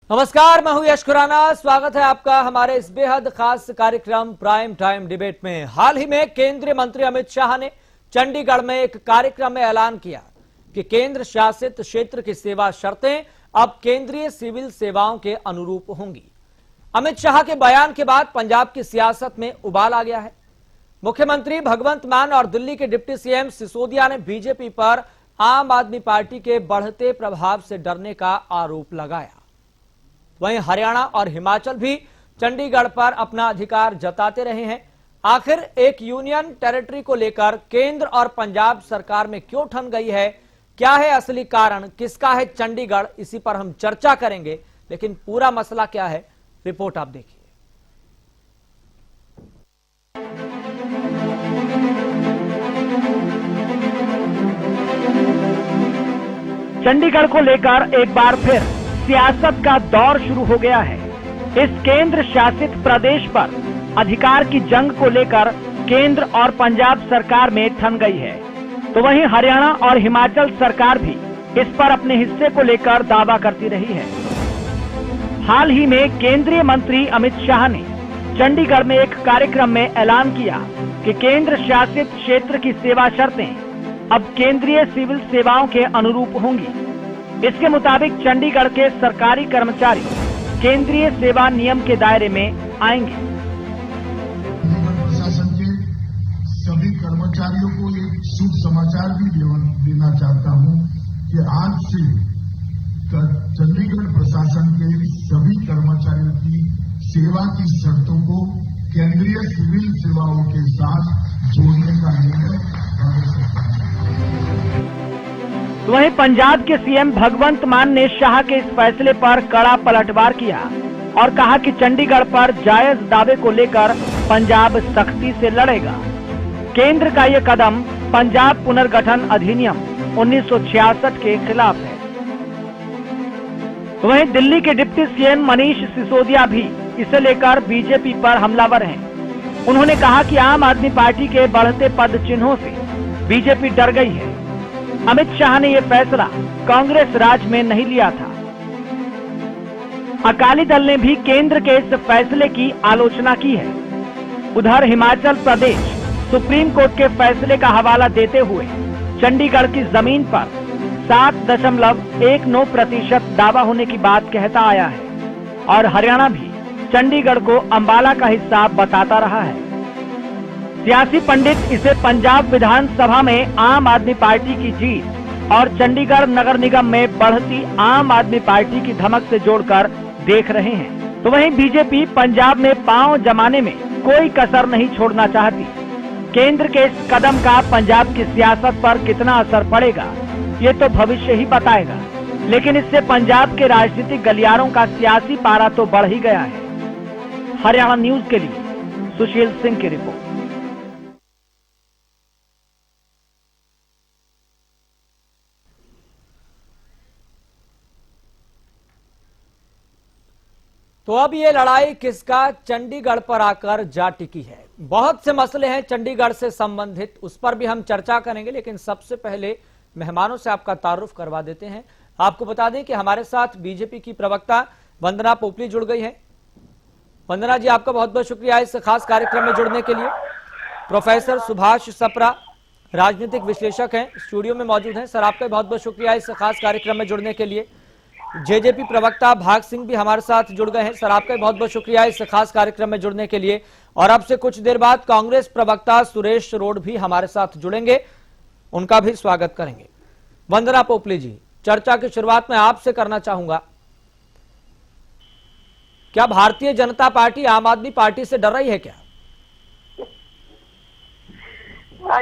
नमस्कार, मैं हूं यश खुराना। स्वागत है आपका हमारे इस बेहद खास कार्यक्रम प्राइम टाइम डिबेट में। हाल ही में केंद्रीय मंत्री अमित शाह ने चंडीगढ़ में एक कार्यक्रम में ऐलान किया कि केंद्र शासित क्षेत्र की सेवा शर्तें अब केंद्रीय सिविल सेवाओं के अनुरूप होंगी। अमित शाह के बयान के बाद पंजाब की सियासत में उबाल आ गया है। मुख्यमंत्री भगवंत मान और दिल्ली के डिप्टी सीएम सिसोदिया ने बीजेपी पर आम आदमी पार्टी के बढ़ते प्रभाव से डरने का आरोप लगाया। वहीं हरियाणा और हिमाचल भी चंडीगढ़ पर अपना अधिकार जताते रहे हैं। आखिर एक यूनियन टेरिटरी को लेकर केंद्र और पंजाब सरकार में क्यों ठन गई है, क्या है असली कारण, किसका है चंडीगढ़, इसी पर हम चर्चा करेंगे। लेकिन पूरा मसला क्या है, रिपोर्ट आप देखिए। चंडीगढ़ को लेकर एक बार फिर सियासत का दौर शुरू हो गया है। इस केंद्र शासित प्रदेश पर अधिकार की जंग को लेकर केंद्र और पंजाब सरकार में ठन गई है, तो वहीं हरियाणा और हिमाचल सरकार भी इस पर अपने हिस्से को लेकर दावा करती रही है। हाल ही में केंद्रीय मंत्री अमित शाह ने चंडीगढ़ में एक कार्यक्रम में ऐलान किया कि केंद्र शासित क्षेत्र की सेवा शर्तें अब केंद्रीय सिविल सेवाओं के अनुरूप होंगी। इसके मुताबिक चंडीगढ़ के सरकारी कर्मचारी केंद्रीय सेवा नियम के दायरे में आएंगे। प्रशासन के सभी कर्मचारियों को एक शुभ समाचार भी देना चाहता हूं कि आज से चंडीगढ़ प्रशासन के सभी कर्मचारियों की सेवा की शर्तों को केंद्रीय सिविल सेवाओं के साथ जोड़ने का निर्णय कांग्रेस सरकार ने। वहीं पंजाब के सीएम भगवंत मान ने शाह के इस फैसले पर कड़ा पलटवार किया और कहा कि चंडीगढ़ पर जायज दावे को लेकर पंजाब सख्ती से लड़ेगा। केंद्र का ये कदम पंजाब पुनर्गठन अधिनियम 1966 के खिलाफ है। वहीं दिल्ली के डिप्टी सीएम मनीष सिसोदिया भी इसे लेकर बीजेपी पर हमलावर हैं। उन्होंने कहा कि आम आदमी पार्टी के बढ़ते पद चिन्हों से बीजेपी डर गई है। अमित शाह ने यह फैसला कांग्रेस राज में नहीं लिया था। अकाली दल ने भी केंद्र के इस फैसले की आलोचना की है। उधर हिमाचल प्रदेश सुप्रीम कोर्ट के फैसले का हवाला देते हुए चंडीगढ़ की जमीन पर 7.19% दावा होने की बात कहता आया है और हरियाणा भी चंडीगढ़ को अंबाला का हिस्सा बताता रहा है। सियासी पंडित इसे पंजाब विधानसभा में आम आदमी पार्टी की जीत और चंडीगढ़ नगर निगम में बढ़ती आम आदमी पार्टी की धमक से जोड़कर देख रहे हैं। तो वहीं बीजेपी पंजाब में पांव जमाने में कोई कसर नहीं छोड़ना चाहती। केंद्र के इस कदम का पंजाब की सियासत पर कितना असर पड़ेगा, ये तो भविष्य ही बताएगा। लेकिन इससे पंजाब के राजनीतिक गलियारों का सियासी पारा तो बढ़ ही गया है। हरियाणा न्यूज के लिए सुशील सिंह की रिपोर्ट। तो अब ये लड़ाई किसका चंडीगढ़ पर आकर जा टिकी है। बहुत से मसले हैं चंडीगढ़ से संबंधित, उस पर भी हम चर्चा करेंगे। लेकिन सबसे पहले मेहमानों से आपका तारुफ करवा देते हैं। आपको बता दें कि हमारे साथ बीजेपी की प्रवक्ता वंदना पोपली जुड़ गई है। वंदना जी, आपका बहुत बहुत शुक्रिया इस खास कार्यक्रम में जुड़ने के लिए। प्रोफेसर सुभाष सप्रा राजनीतिक विश्लेषक हैं, स्टूडियो में मौजूद हैं। सर, आपका बहुत बहुत शुक्रिया इस खास कार्यक्रम में जुड़ने के लिए। जेजेपी प्रवक्ता भाग सिंह भी हमारे साथ जुड़ गए हैं। सर, आपका बहुत बहुत शुक्रिया इस खास कार्यक्रम में जुड़ने के लिए। और अब से कुछ देर बाद कांग्रेस प्रवक्ता सुरेश रोड भी हमारे साथ जुड़ेंगे, उनका भी स्वागत करेंगे। वंदना पोपली जी, चर्चा की शुरुआत में आपसे करना चाहूंगा, क्या भारतीय जनता पार्टी आम आदमी पार्टी से डर रही है क्या?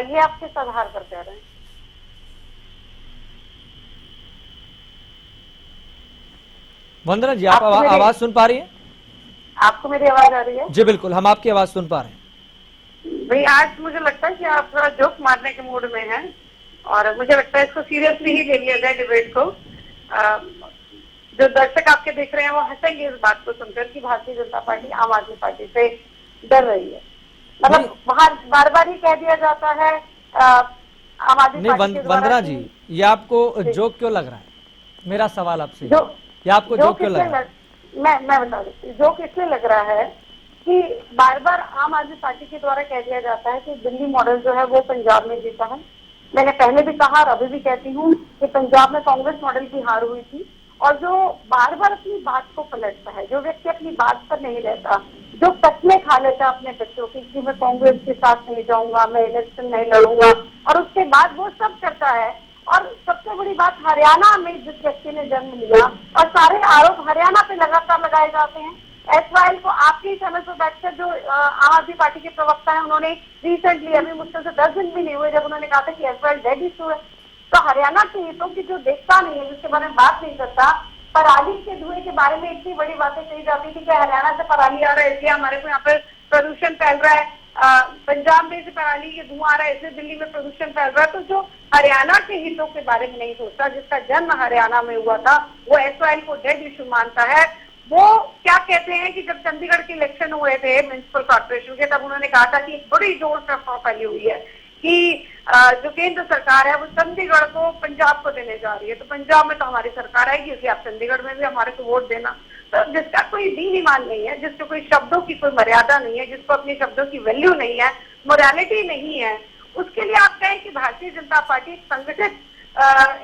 ये आप किस आधार पर कह रहे हैं? वंदना जी, आप आवाज सुन पा रही हैं? आपको मेरी आवाज आ रही है? जी बिल्कुल, हम आपकी आवाज सुन पा रहे हैं। भाई, आज मुझे लगता है कि आप थोड़ा जोक मारने के मूड में हैं और मुझे लगता है इसको सीरियसली ही ले लिया जाए डिबेट को। जो दर्शक आपके देख रहे हैं वो हंसेंगे इस बात को सुनकर कि भारतीय जनता पार्टी आम आदमी पार्टी से डर रही है। मतलब बार बार ही कह दिया जाता है आम आदमी पार्टी। वंदना जी, ये आपको जोक क्यों लग रहा है? मेरा सवाल आपसे, ये आपको जोक क्यों लग रहा है? मैं बता देती हूँ। जोक इसलिए लग रहा है कि बार बार आम आदमी पार्टी के द्वारा कह दिया जाता है कि दिल्ली मॉडल जो है वो पंजाब में जीता है। मैंने पहले भी कहा और अभी भी कहती हूँ कि पंजाब में कांग्रेस मॉडल की हार हुई थी। और जो बार बार अपनी बात को पलटता है, जो व्यक्ति अपनी बात पर नहीं रहता, जो कस्में खा लेता अपने बच्चों की कि मैं कांग्रेस के साथ नहीं जाऊंगा, मैं इलेक्शन नहीं लड़ूंगा, और उसके बाद वो सब करता है। और सबसे बड़ी बात, हरियाणा में जिस व्यक्ति ने जन्म लिया और सारे आरोप हरियाणा पे लगातार लगाए जाते हैं। एसवाईएल को आपके ही चैनल पर बैठकर जो आम आदमी पार्टी के प्रवक्ता है, उन्होंने रिसेंटली, अभी मुश्किल से 10 दिन भी नहीं हुए, जब उन्होंने कहा था कि एसवाईएल डेड इशू है। तो हरियाणा के हितों की जो देखता नहीं है, जिसके बारे में बात नहीं करता, पराली के धुएं के बारे में इतनी बड़ी बातें कही जाती थी कि हरियाणा से पराली आ रहा है इसलिए हमारे को यहाँ पर प्रदूषण फैल रहा है, पंजाब में से पराली के धुआं आ रहा है इसलिए दिल्ली में प्रदूषण फैल रहा है। तो जो हरियाणा के हितों के बारे में नहीं सोचता, जिसका जन्म हरियाणा में हुआ था, वो एसवाईएल को डेड इशू मानता है। वो क्या कहते हैं कि जब चंडीगढ़ के इलेक्शन हुए थे म्युनिसिपल कॉर्पोरेशन के, तब उन्होंने कहा था कि एक बड़ी जोर से अफवाह फैली हुई है कि जो केंद्र सरकार है वो चंडीगढ़ को पंजाब को देने जा रही है, तो पंजाब में तो हमारी सरकार आएगी, इसलिए आप चंडीगढ़ में भी हमारे को वोट देना। तो जिसका कोई दीन ईमान नहीं है, जिसको कोई शब्दों की कोई मर्यादा नहीं है, जिसको अपने शब्दों की वैल्यू नहीं है, मोरालिटी नहीं है, उसके लिए आप कहें कि भारतीय जनता पार्टी एक संगठित,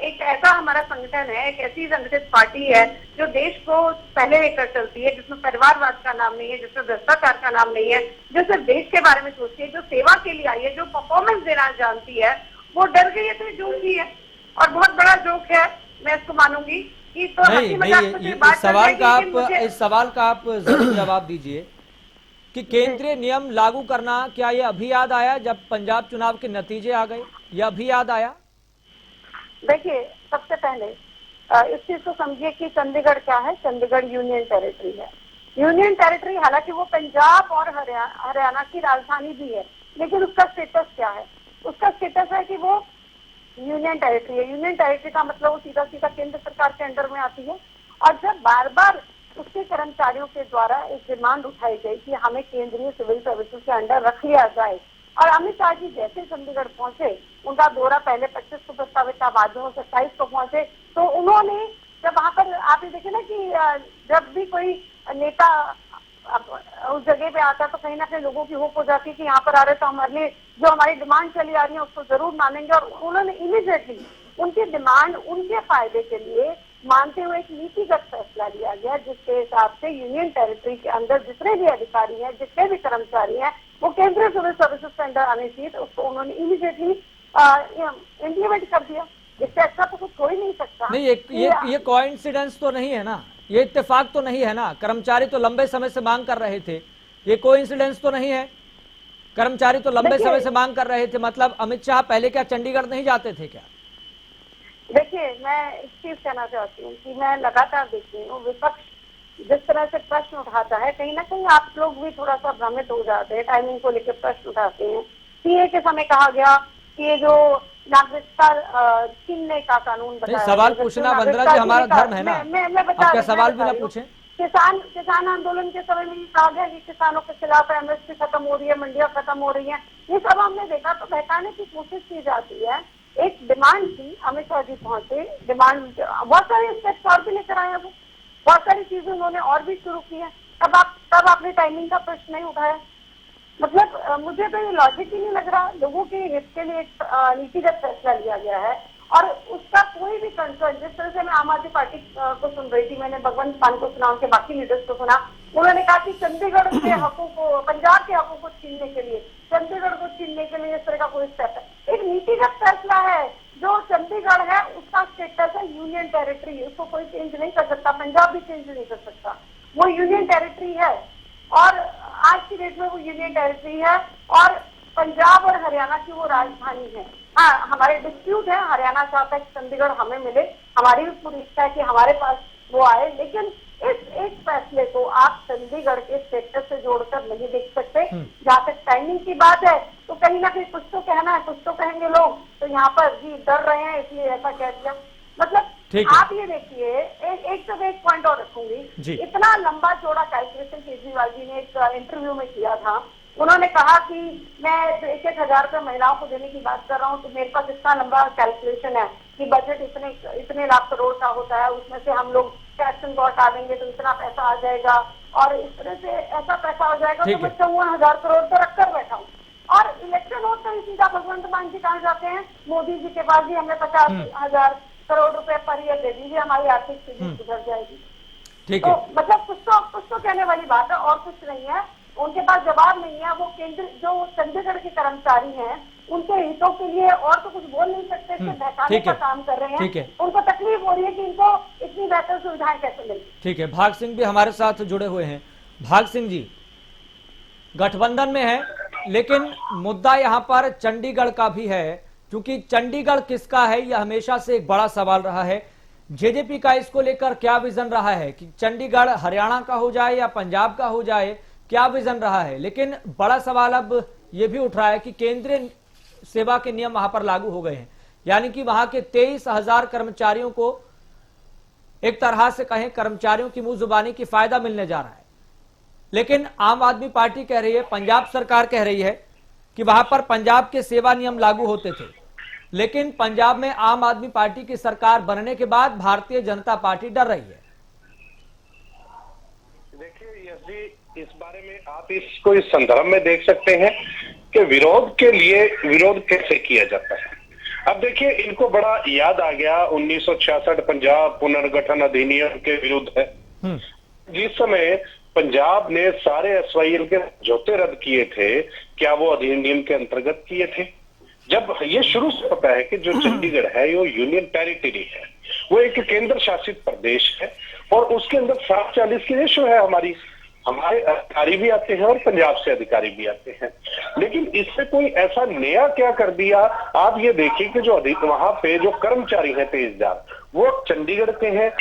एक ऐसा हमारा संगठन है, एक ऐसी संगठित पार्टी है जो देश को पहले लेकर चलती है, जिसमें परिवारवाद का नाम नहीं है, जिसमें भ्रष्टाचार का नाम नहीं है, जो सिर्फ देश के बारे में सोचती है, जो सेवा के लिए आई है, जो परफॉर्मेंस देना जानती है, वो डर गई है। तो जोक ही है और बहुत बड़ा जोक है, मैं इसको मानूंगी कि तो नहीं, इस सवाल का आप जरूर जवाब दीजिए कि केंद्रीय नियम लागू करना, क्या ये अभी याद आया जब पंजाब चुनाव के नतीजे आ गए? ये अभी याद आया? देखिए, सबसे पहले इस चीज को समझिए कि चंडीगढ़ क्या है। चंडीगढ़ यूनियन टेरिटरी है। यूनियन टेरिटरी, हालांकि वो पंजाब और हरियाणा की राजधानी भी है, लेकिन उसका स्टेटस क्या है? उसका स्टेटस है कि वो यूनियन टेरिटरी है। यूनियन टेरिटरी का मतलब वो सीधा सीधा केंद्र सरकार के अंडर में आती है। और जब बार बार उसके कर्मचारियों के द्वारा एक डिमांड उठाई गई कि हमें केंद्रीय सिविल सर्विसेज के अंडर रख लिया जाए, और अमित शाह जी जैसे चंडीगढ़ पहुंचे, उनका दौरा पहले 25 को प्रस्तावित था, बाद में 27 को पहुंचे, तो उन्होंने जब वहां पर आप ये देखे ना कि जब भी कोई नेता उस जगह पे आता तो कहीं ना कहीं लोगों की होप हो जाती है कि यहाँ पर आ रहे तो हमारे लिए जो हमारी डिमांड चली आ रही है उसको जरूर मानेंगे। और उन्होंने इमीडिएटली उनकी डिमांड उनके फायदे के लिए मानते हुए एक नीतिगत फैसला लिया गया, जिसके हिसाब से यूनियन टेरिटरी के अंदर जितने भी अधिकारी हैं, जितने भी कर्मचारी हैं, वो केंद्रीय सिविल सर्विसेज के अंडर आने चाहिए। तो उसको उन्होंने इमीडिएटली इम्प्लीमेंट कर दिया। इससे अच्छा तो कुछ हो ही नहीं सकता। नहीं, ये कोइंसिडेंस तो नहीं है ना, ये इत्तेफाक तो नहीं है ना। कर्मचारी तो लंबे समय से मांग कर रहे थे, ये कोइंसिडेंस तो नहीं है। कर्मचारी तो लंबे समय से मांग कर रहे थे, मतलब अमित शाह पहले क्या चंडीगढ़ नहीं जाते थे क्या? देखिए, मैं एक चीज कहना चाहती हूँ कि मैं लगातार देखती हूँ विपक्ष जिस तरह से प्रश्न उठाता है, कहीं ना कहीं आप लोग भी थोड़ा सा भ्रमित हो जाते हैं। टाइमिंग को लेकर प्रश्न उठाते हैं। सीए के समय कहा गया कि ये जो नागरिकता छीनने का कानून बनाया, सवाल पूछना बंदरा जी हमारा धर्म है ना। मैं बता क्या सवाल भी ना पूछे? किसान आंदोलन के समय में कहा गया कि किसानों के खिलाफ एमएसपी खत्म हो रही है, मंडियां खत्म हो रही हैं। ये सब हमने देखा। तो बहकाने की कोशिश की जाती है। एक डिमांड थी, अमित शाह जी पहुंचे, डिमांड बहुत सारे स्टेप्स और भी लेकर आए, वो बहुत सारी चीजें उन्होंने और भी शुरू की है। तब आपने टाइमिंग का प्रश्न नहीं उठाया। मतलब मुझे तो ये लॉजिक ही नहीं लग रहा। लोगों के हित के लिए एक नीतिगत फैसला लिया गया है और उसका कोई भी कंसर्न, जिस तरह से मैं आम आदमी पार्टी को सुन रही थी, मैंने भगवंत मान को सुना, उनके बाकी लीडर्स को सुना, उन्होंने कहा कि चंडीगढ़ के हकों को, पंजाब के हकों को छीनने के लिए, चंडीगढ़ को छीनने के लिए इस तरह का कोई स्टेप है। एक नीतिगत फैसला है। जो चंडीगढ़ है उसका स्टेटस है यूनियन टेरिटरी, उसको कोई चेंज नहीं कर सकता। पंजाब भी चेंज नहीं कर सकता। वो यूनियन टेरिटरी है और आज की डेट में वो यूनियन टेरिटरी है और पंजाब और हरियाणा की वो राजधानी है। हाँ, हमारे डिस्प्यूट है, हरियाणा चाहता है कि चंडीगढ़ हमें मिले, हमारी भी पूरी इच्छा है कि हमारे पास वो आए, लेकिन इस एक फैसले को आप चंडीगढ़ के स्टेटस से जोड़कर नहीं देख सकते। जहाँ तक टाइमिंग की बात है तो कहीं ना कहीं कुछ तो कहना है, कुछ तो कहेंगे लोग, तो यहाँ पर जी डर रहे हैं इसलिए ऐसा कह दिया। मतलब आप ये देखिए, एक से एक पॉइंट और रखूंगी। इतना लंबा चौड़ा कैलकुलेशन केजरीवाल जी ने एक इंटरव्यू में किया था। उन्होंने कहा कि मैं 1,000 रुपये महिलाओं को देने की बात कर रहा हूँ, तो मेरे पास इतना लंबा कैलकुलेशन है कि बजट इतने लाख करोड़ का होता है, उसमें से हम लोग टैक्स को हटा देंगे तो इतना पैसा आ जाएगा और इस तरह से ऐसा पैसा हो जाएगा तो मैं 54,000 करोड़ तो रख कर बैठा हूँ। और इलेक्शन होते ही सीधा भगवंत मान जी कहाँ जाते हैं, मोदी जी के पास भी हमें 50,000 करोड़ रुपए पर ईयर दे दीजिए, हमारी आर्थिक स्थिति सुधर जाएगी। ठीक तो है, मतलब कुछ तो कहने वाली बात है और कुछ नहीं है। उनके पास जवाब नहीं है। वो केंद्र जो चंडीगढ़ के कर्मचारी हैं उनके हितों के लिए और तो कुछ बोल नहीं सकते, सिर्फ बहकाने का काम कर रहे हैं। उनको तकलीफ हो रही है कि इनको इतनी बेहतर सुविधाएं कैसे मिलें। ठीक है, भाग सिंह भी हमारे साथ जुड़े हुए हैं। भाग सिंह जी, गठबंधन में है लेकिन मुद्दा यहाँ पर चंडीगढ़ का भी है, क्योंकि चंडीगढ़ किसका है यह हमेशा से एक बड़ा सवाल रहा है। जेजेपी का इसको लेकर क्या विजन रहा है कि चंडीगढ़ हरियाणा का हो जाए या पंजाब का हो जाए, क्या विजन रहा है? लेकिन बड़ा सवाल अब यह भी उठ रहा है कि केंद्रीय सेवा के नियम वहां पर लागू हो गए हैं, यानी कि वहां के 23,000 कर्मचारियों को एक तरह से कहें कर्मचारियों की मुंह जुबानी की फायदा मिलने जा रहा है। लेकिन आम आदमी पार्टी कह रही है, पंजाब सरकार कह रही है कि वहां पर पंजाब के सेवा नियम लागू होते थे, लेकिन पंजाब में आम आदमी पार्टी की सरकार बनने के बाद भारतीय जनता पार्टी डर रही है। देखिए यस जी, इस बारे में आप इसको इस संदर्भ में देख सकते हैं कि विरोध के लिए विरोध कैसे किया जाता है। अब देखिए इनको बड़ा याद आ गया 1966 पंजाब पुनर्गठन अधिनियम के विरुद्ध है, जिस समय पंजाब ने सारे एसवाईएल के समझौते रद्द किए थे, क्या वो अधिनियम के अंतर्गत किए थे? जब ये शुरू से पता है कि जो चंडीगढ़ है वो यूनियन टेरिटरी है, वो एक केंद्र शासित प्रदेश है और उसके अंदर 740 की रेशो है। हमारे अधिकारी भी आते हैं और पंजाब से अधिकारी भी आते हैं, लेकिन इससे कोई ऐसा नया क्या कर दिया? आप ये देखिए कि जो वहां पे जो कर्मचारी हैं 23,000 वो चंडीगढ़ के हैं,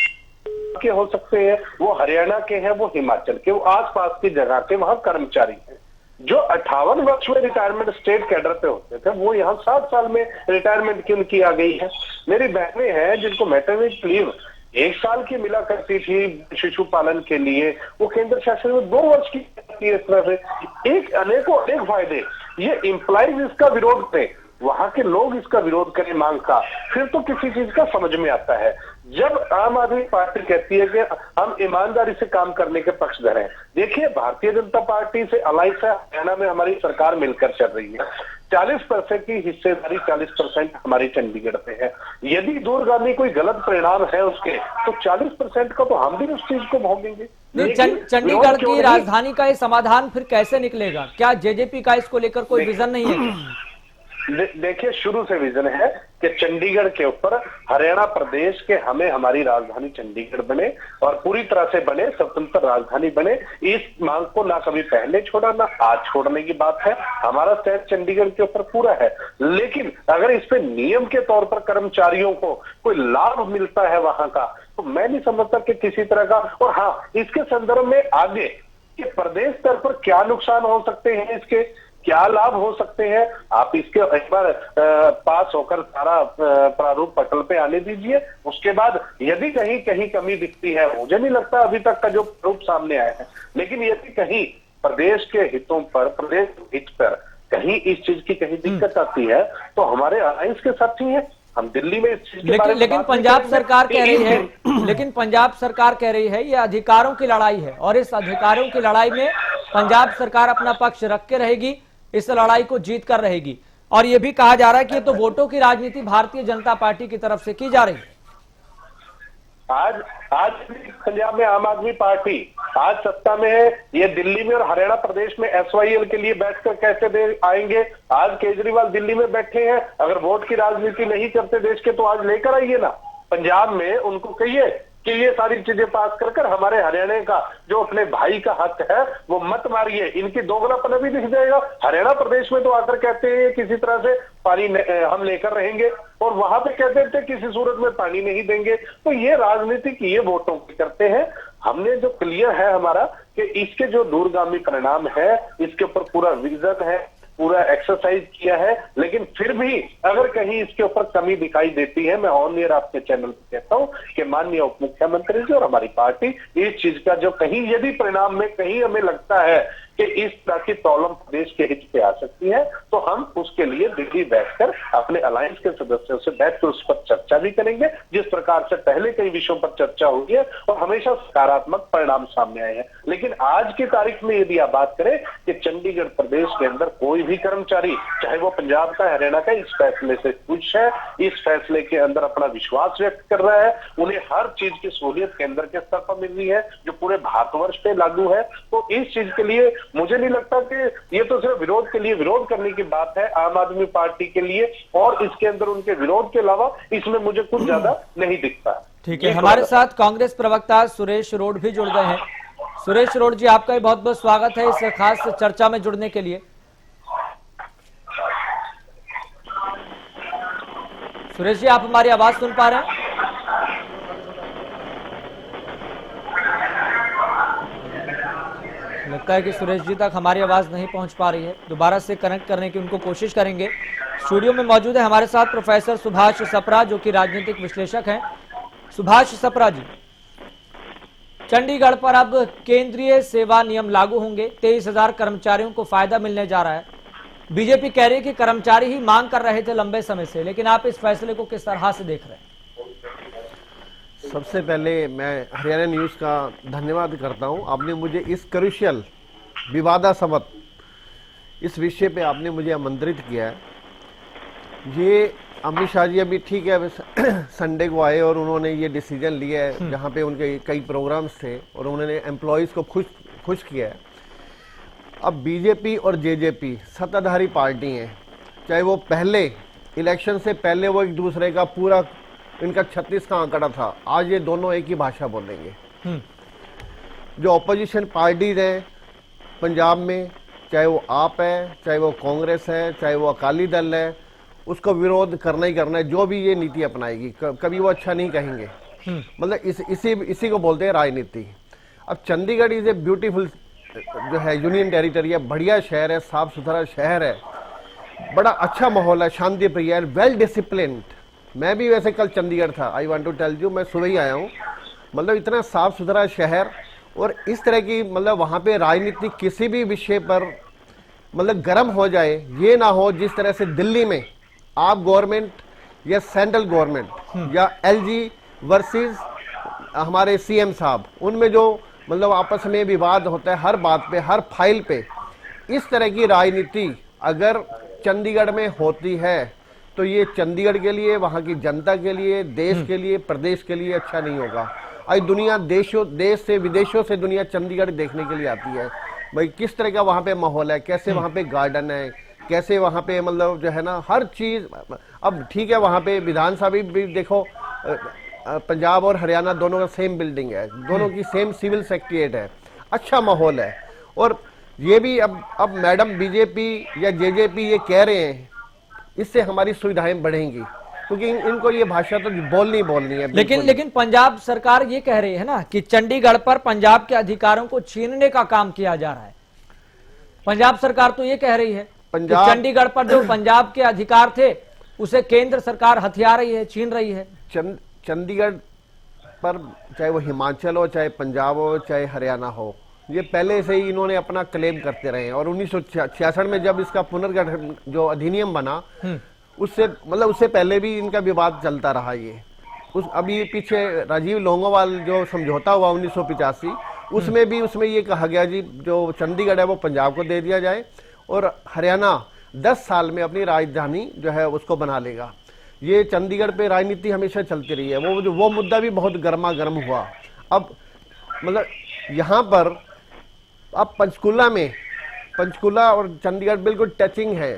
के हो सकते हैं, वो हरियाणा के हैं, वो हिमाचल के, वो आसपास की जगह के वहां कर्मचारी हैं। जो 58 वर्ष में रिटायरमेंट स्टेट कैडर पे होते थे वो यहाँ 7 साल में रिटायरमेंट क्यों की आ गई है? मेरी बहनें हैं जिनको मैटरनिटी लीव 1 साल की मिला करती थी शिशु पालन के लिए, वो केंद्र शासन में 2 वर्ष की इस तरह से अनेक फायदे। ये इंप्लाइज इसका विरोध थे, वहां के लोग इसका विरोध करें मांग का, फिर तो किसी चीज का समझ में आता है। जब आम आदमी पार्टी कहती है कि हम ईमानदारी से काम करने के पक्षधर हैं, देखिए भारतीय जनता पार्टी से अलायंस है, हरियाणा में हमारी सरकार मिलकर चल रही है, 40% की हिस्सेदारी 40% हमारी चंडीगढ़ पे है। यदि दूरगामी कोई गलत परिणाम है उसके, तो 40% का तो हम भी उस चीज को भोगेंगे। चंडीगढ़ की राजधानी का ये समाधान फिर कैसे निकलेगा? क्या जेजेपी का इसको लेकर कोई विजन नहीं है? देखिए शुरू से विजन है कि चंडीगढ़ के ऊपर हरियाणा प्रदेश के हमें हमारी राजधानी चंडीगढ़ बने और पूरी तरह से बने, स्वतंत्र राजधानी बने। इस मांग को ना कभी पहले छोड़ा ना आज छोड़ने की बात है। हमारा स्टैंड चंडीगढ़ के ऊपर पूरा है, लेकिन अगर इस पे नियम के तौर पर कर्मचारियों को कोई लाभ मिलता है वहां का, तो मैं नहीं समझता कि किसी तरह का। और हाँ, इसके संदर्भ में आगे कि प्रदेश स्तर पर क्या नुकसान हो सकते हैं, इसके क्या लाभ हो सकते हैं, आप इसके एक बार पास होकर सारा प्रारूप पटल पे आने दीजिए। उसके बाद यदि कहीं कमी दिखती है, मुझे नहीं लगता अभी तक का जो प्रारूप सामने आया है, लेकिन यदि कहीं प्रदेश के हितों पर, प्रदेश हित पर कहीं इस चीज की कहीं दिक्कत आती है, तो हमारे अलायंस के साथ ही है। हम दिल्ली में इस चीज के बारे में लेकिन पंजाब सरकार कह रही है, लेकिन पंजाब सरकार कह रही है ये अधिकारों की लड़ाई है और इस अधिकारों की लड़ाई में पंजाब सरकार अपना पक्ष रख के रहेगी, इस लड़ाई को जीत कर रहेगी। और यह भी कहा जा रहा है कि ये तो वोटों की राजनीति भारतीय जनता पार्टी की तरफ से की जा रही है। आज पंजाब में आम आदमी पार्टी आज सत्ता में है, ये दिल्ली में और हरियाणा प्रदेश में एसवाईएल के लिए बैठकर कैसे दे आएंगे? आज केजरीवाल दिल्ली में बैठे हैं, अगर वोट की राजनीति नहीं करते देश के तो आज लेकर आइए ना पंजाब में, उनको कहिए कि ये सारी चीजें पास कर कर हमारे हरियाणा का जो अपने भाई का हक है वो मत मारिए। इनकी दोगलापन भी दिख जाएगा। हरियाणा प्रदेश में तो आकर कहते हैं किसी तरह से पानी हम लेकर रहेंगे और वहां पे कहते थे किसी सूरत में पानी नहीं देंगे। तो ये राजनीति की ये वोटों की करते हैं। हमने जो क्लियर है हमारा कि इसके जो दूरगामी परिणाम है, इसके ऊपर पूरा विजन है, पूरा एक्सरसाइज किया है, लेकिन फिर भी अगर कहीं इसके ऊपर कमी दिखाई देती है, मैं ऑन एयर आपके चैनल पर कहता हूं कि माननीय उप मुख्यमंत्री जी और हमारी पार्टी इस चीज का जो कहीं यदि परिणाम में कहीं हमें लगता है कि इस तरह की प्रॉब्लम प्रदेश के हित पे आ सकती है, तो हम उसके लिए दिल्ली बैठकर अपने अलायंस के सदस्यों से बैठकर उस पर चर्चा भी करेंगे, जिस प्रकार से पहले कई विषयों पर चर्चा हुई है और हमेशा सकारात्मक परिणाम सामने आए हैं। लेकिन आज की तारीख में यदि आप बात करें कि चंडीगढ़ प्रदेश के अंदर कोई भी कर्मचारी, चाहे वो पंजाब का, हरियाणा का, इस फैसले से खुश है, इस फैसले के अंदर अपना विश्वास व्यक्त कर रहा है, उन्हें हर चीज की सहूलियत केंद्र के स्तर पर मिल रही है जो पूरे भारतवर्ष पे लागू है। तो इस चीज के लिए मुझे नहीं लगता कि ये तो सिर्फ विरोध के लिए विरोध करने की बात है आम आदमी पार्टी के लिए, और इसके अंदर उनके विरोध के अलावा इसमें मुझे कुछ ज्यादा नहीं दिखता। ठीक है, हमारे साथ कांग्रेस प्रवक्ता सुरेश रोड भी जुड़ गए हैं। सुरेश रोड जी, आपका भी बहुत बहुत स्वागत है इस खास चर्चा में जुड़ने के लिए। सुरेश जी, आप हमारी आवाज सुन पा रहे हैं? लगता है कि सुरेश जी तक हमारी आवाज नहीं पहुंच पा रही है। दोबारा से कनेक्ट करने की उनको कोशिश करेंगे। स्टूडियो में मौजूद है हमारे साथ प्रोफेसर सुभाष सप्रा, जो कि राजनीतिक विश्लेषक हैं। सुभाष सप्रा जी, चंडीगढ़ पर अब केंद्रीय सेवा नियम लागू होंगे, 23,000 कर्मचारियों को फायदा मिलने जा रहा है। बीजेपी कह रही है कि कर्मचारी ही मांग कर रहे थे लंबे समय से, लेकिन आप इस फैसले को किस तरह से देख रहे हैं? सबसे पहले मैं हरियाणा न्यूज़ का धन्यवाद करता हूं। आपने मुझे इस क्रूशियल विवादास्पद इस विषय पे आपने मुझे आमंत्रित किया है। ये अमित शाह जी अभी ठीक है संडे को आए और उन्होंने ये डिसीजन लिया है, जहाँ पे उनके कई प्रोग्राम्स थे और उन्होंने एम्प्लॉयज़ को खुश किया है। अब बीजेपी और जेजेपी सत्ताधारी पार्टी हैं, चाहे वो पहले इलेक्शन से पहले वो एक दूसरे का पूरा इनका 36 का आंकड़ा था, आज ये दोनों एक ही भाषा बोलेंगे। जो ऑपोजिशन पार्टीज हैं पंजाब में, चाहे वो आप है, चाहे वो कांग्रेस है, चाहे वो अकाली दल है, उसको विरोध करना ही करना है। जो भी ये नीति अपनाएगी कभी वो अच्छा नहीं कहेंगे। मतलब इसी को बोलते हैं राजनीति। अब चंडीगढ़ इज ए ब्यूटीफुल जो है यूनियन टेरिटरी है, बढ़िया शहर है, साफ सुथरा शहर है, बड़ा अच्छा माहौल है, शांति प्रिय है, वेल डिसिप्लिन्ड। मैं भी वैसे कल चंडीगढ़ था, I want to tell you, मैं सुबह ही आया हूँ। मतलब इतना साफ सुथरा शहर, और इस तरह की मतलब वहाँ पे राजनीति किसी भी विषय पर मतलब गर्म हो जाए, ये ना हो जिस तरह से दिल्ली में आप गवर्नमेंट या सेंट्रल गवर्नमेंट या एलजी वर्सेस हमारे सीएम साहब, उनमें जो मतलब आपस में विवाद होता है हर बात पे, हर फाइल पे, इस तरह की राजनीति अगर चंडीगढ़ में होती है तो ये चंडीगढ़ के लिए, वहाँ की जनता के लिए, देश के लिए, प्रदेश के लिए अच्छा नहीं होगा। आज दुनिया देश से विदेशों से दुनिया चंडीगढ़ देखने के लिए आती है। भाई किस तरह का वहाँ पे माहौल है, कैसे वहाँ पे गार्डन है, कैसे वहाँ पे मतलब जो है ना हर चीज़। अब ठीक है, वहाँ पे विधानसभा भी देखो, पंजाब और हरियाणा दोनों का सेम बिल्डिंग है, दोनों की सेम सिविल सेक्रेटरीट है, अच्छा माहौल है। और ये भी अब मैडम बीजेपी या जेजेपी ये कह रहे हैं इससे हमारी सुविधाएं बढ़ेंगी, क्योंकि इनको ये भाषा तो बोलनी है। लेकिन पंजाब सरकार ये कह रही है ना कि चंडीगढ़ पर पंजाब के अधिकारों को छीनने का काम किया जा रहा है। पंजाब सरकार तो ये कह रही है कि चंडीगढ़ पर जो पंजाब के अधिकार थे उसे केंद्र सरकार हथिया रही है, छीन रही है। चंडीगढ़ पर चाहे वो हिमाचल हो, चाहे पंजाब हो, चाहे हरियाणा हो, ये पहले से ही इन्होंने अपना क्लेम करते रहे हैं। और 1966 में जब इसका पुनर्गठन जो अधिनियम बना, उससे पहले भी इनका विवाद चलता रहा। ये अभी पीछे राजीव लोंगोवाल जो समझौता हुआ 1985, उसमें ये कहा गया जी जो चंडीगढ़ है वो पंजाब को दे दिया जाए और हरियाणा 10 साल में अपनी राजधानी जो है उसको बना लेगा। ये चंडीगढ़ पे राजनीति हमेशा चलती रही है। वो मुद्दा भी बहुत गर्मा गर्म हुआ। अब मतलब यहाँ पर अब पंचकुला और चंडीगढ़ बिल्कुल टचिंग है।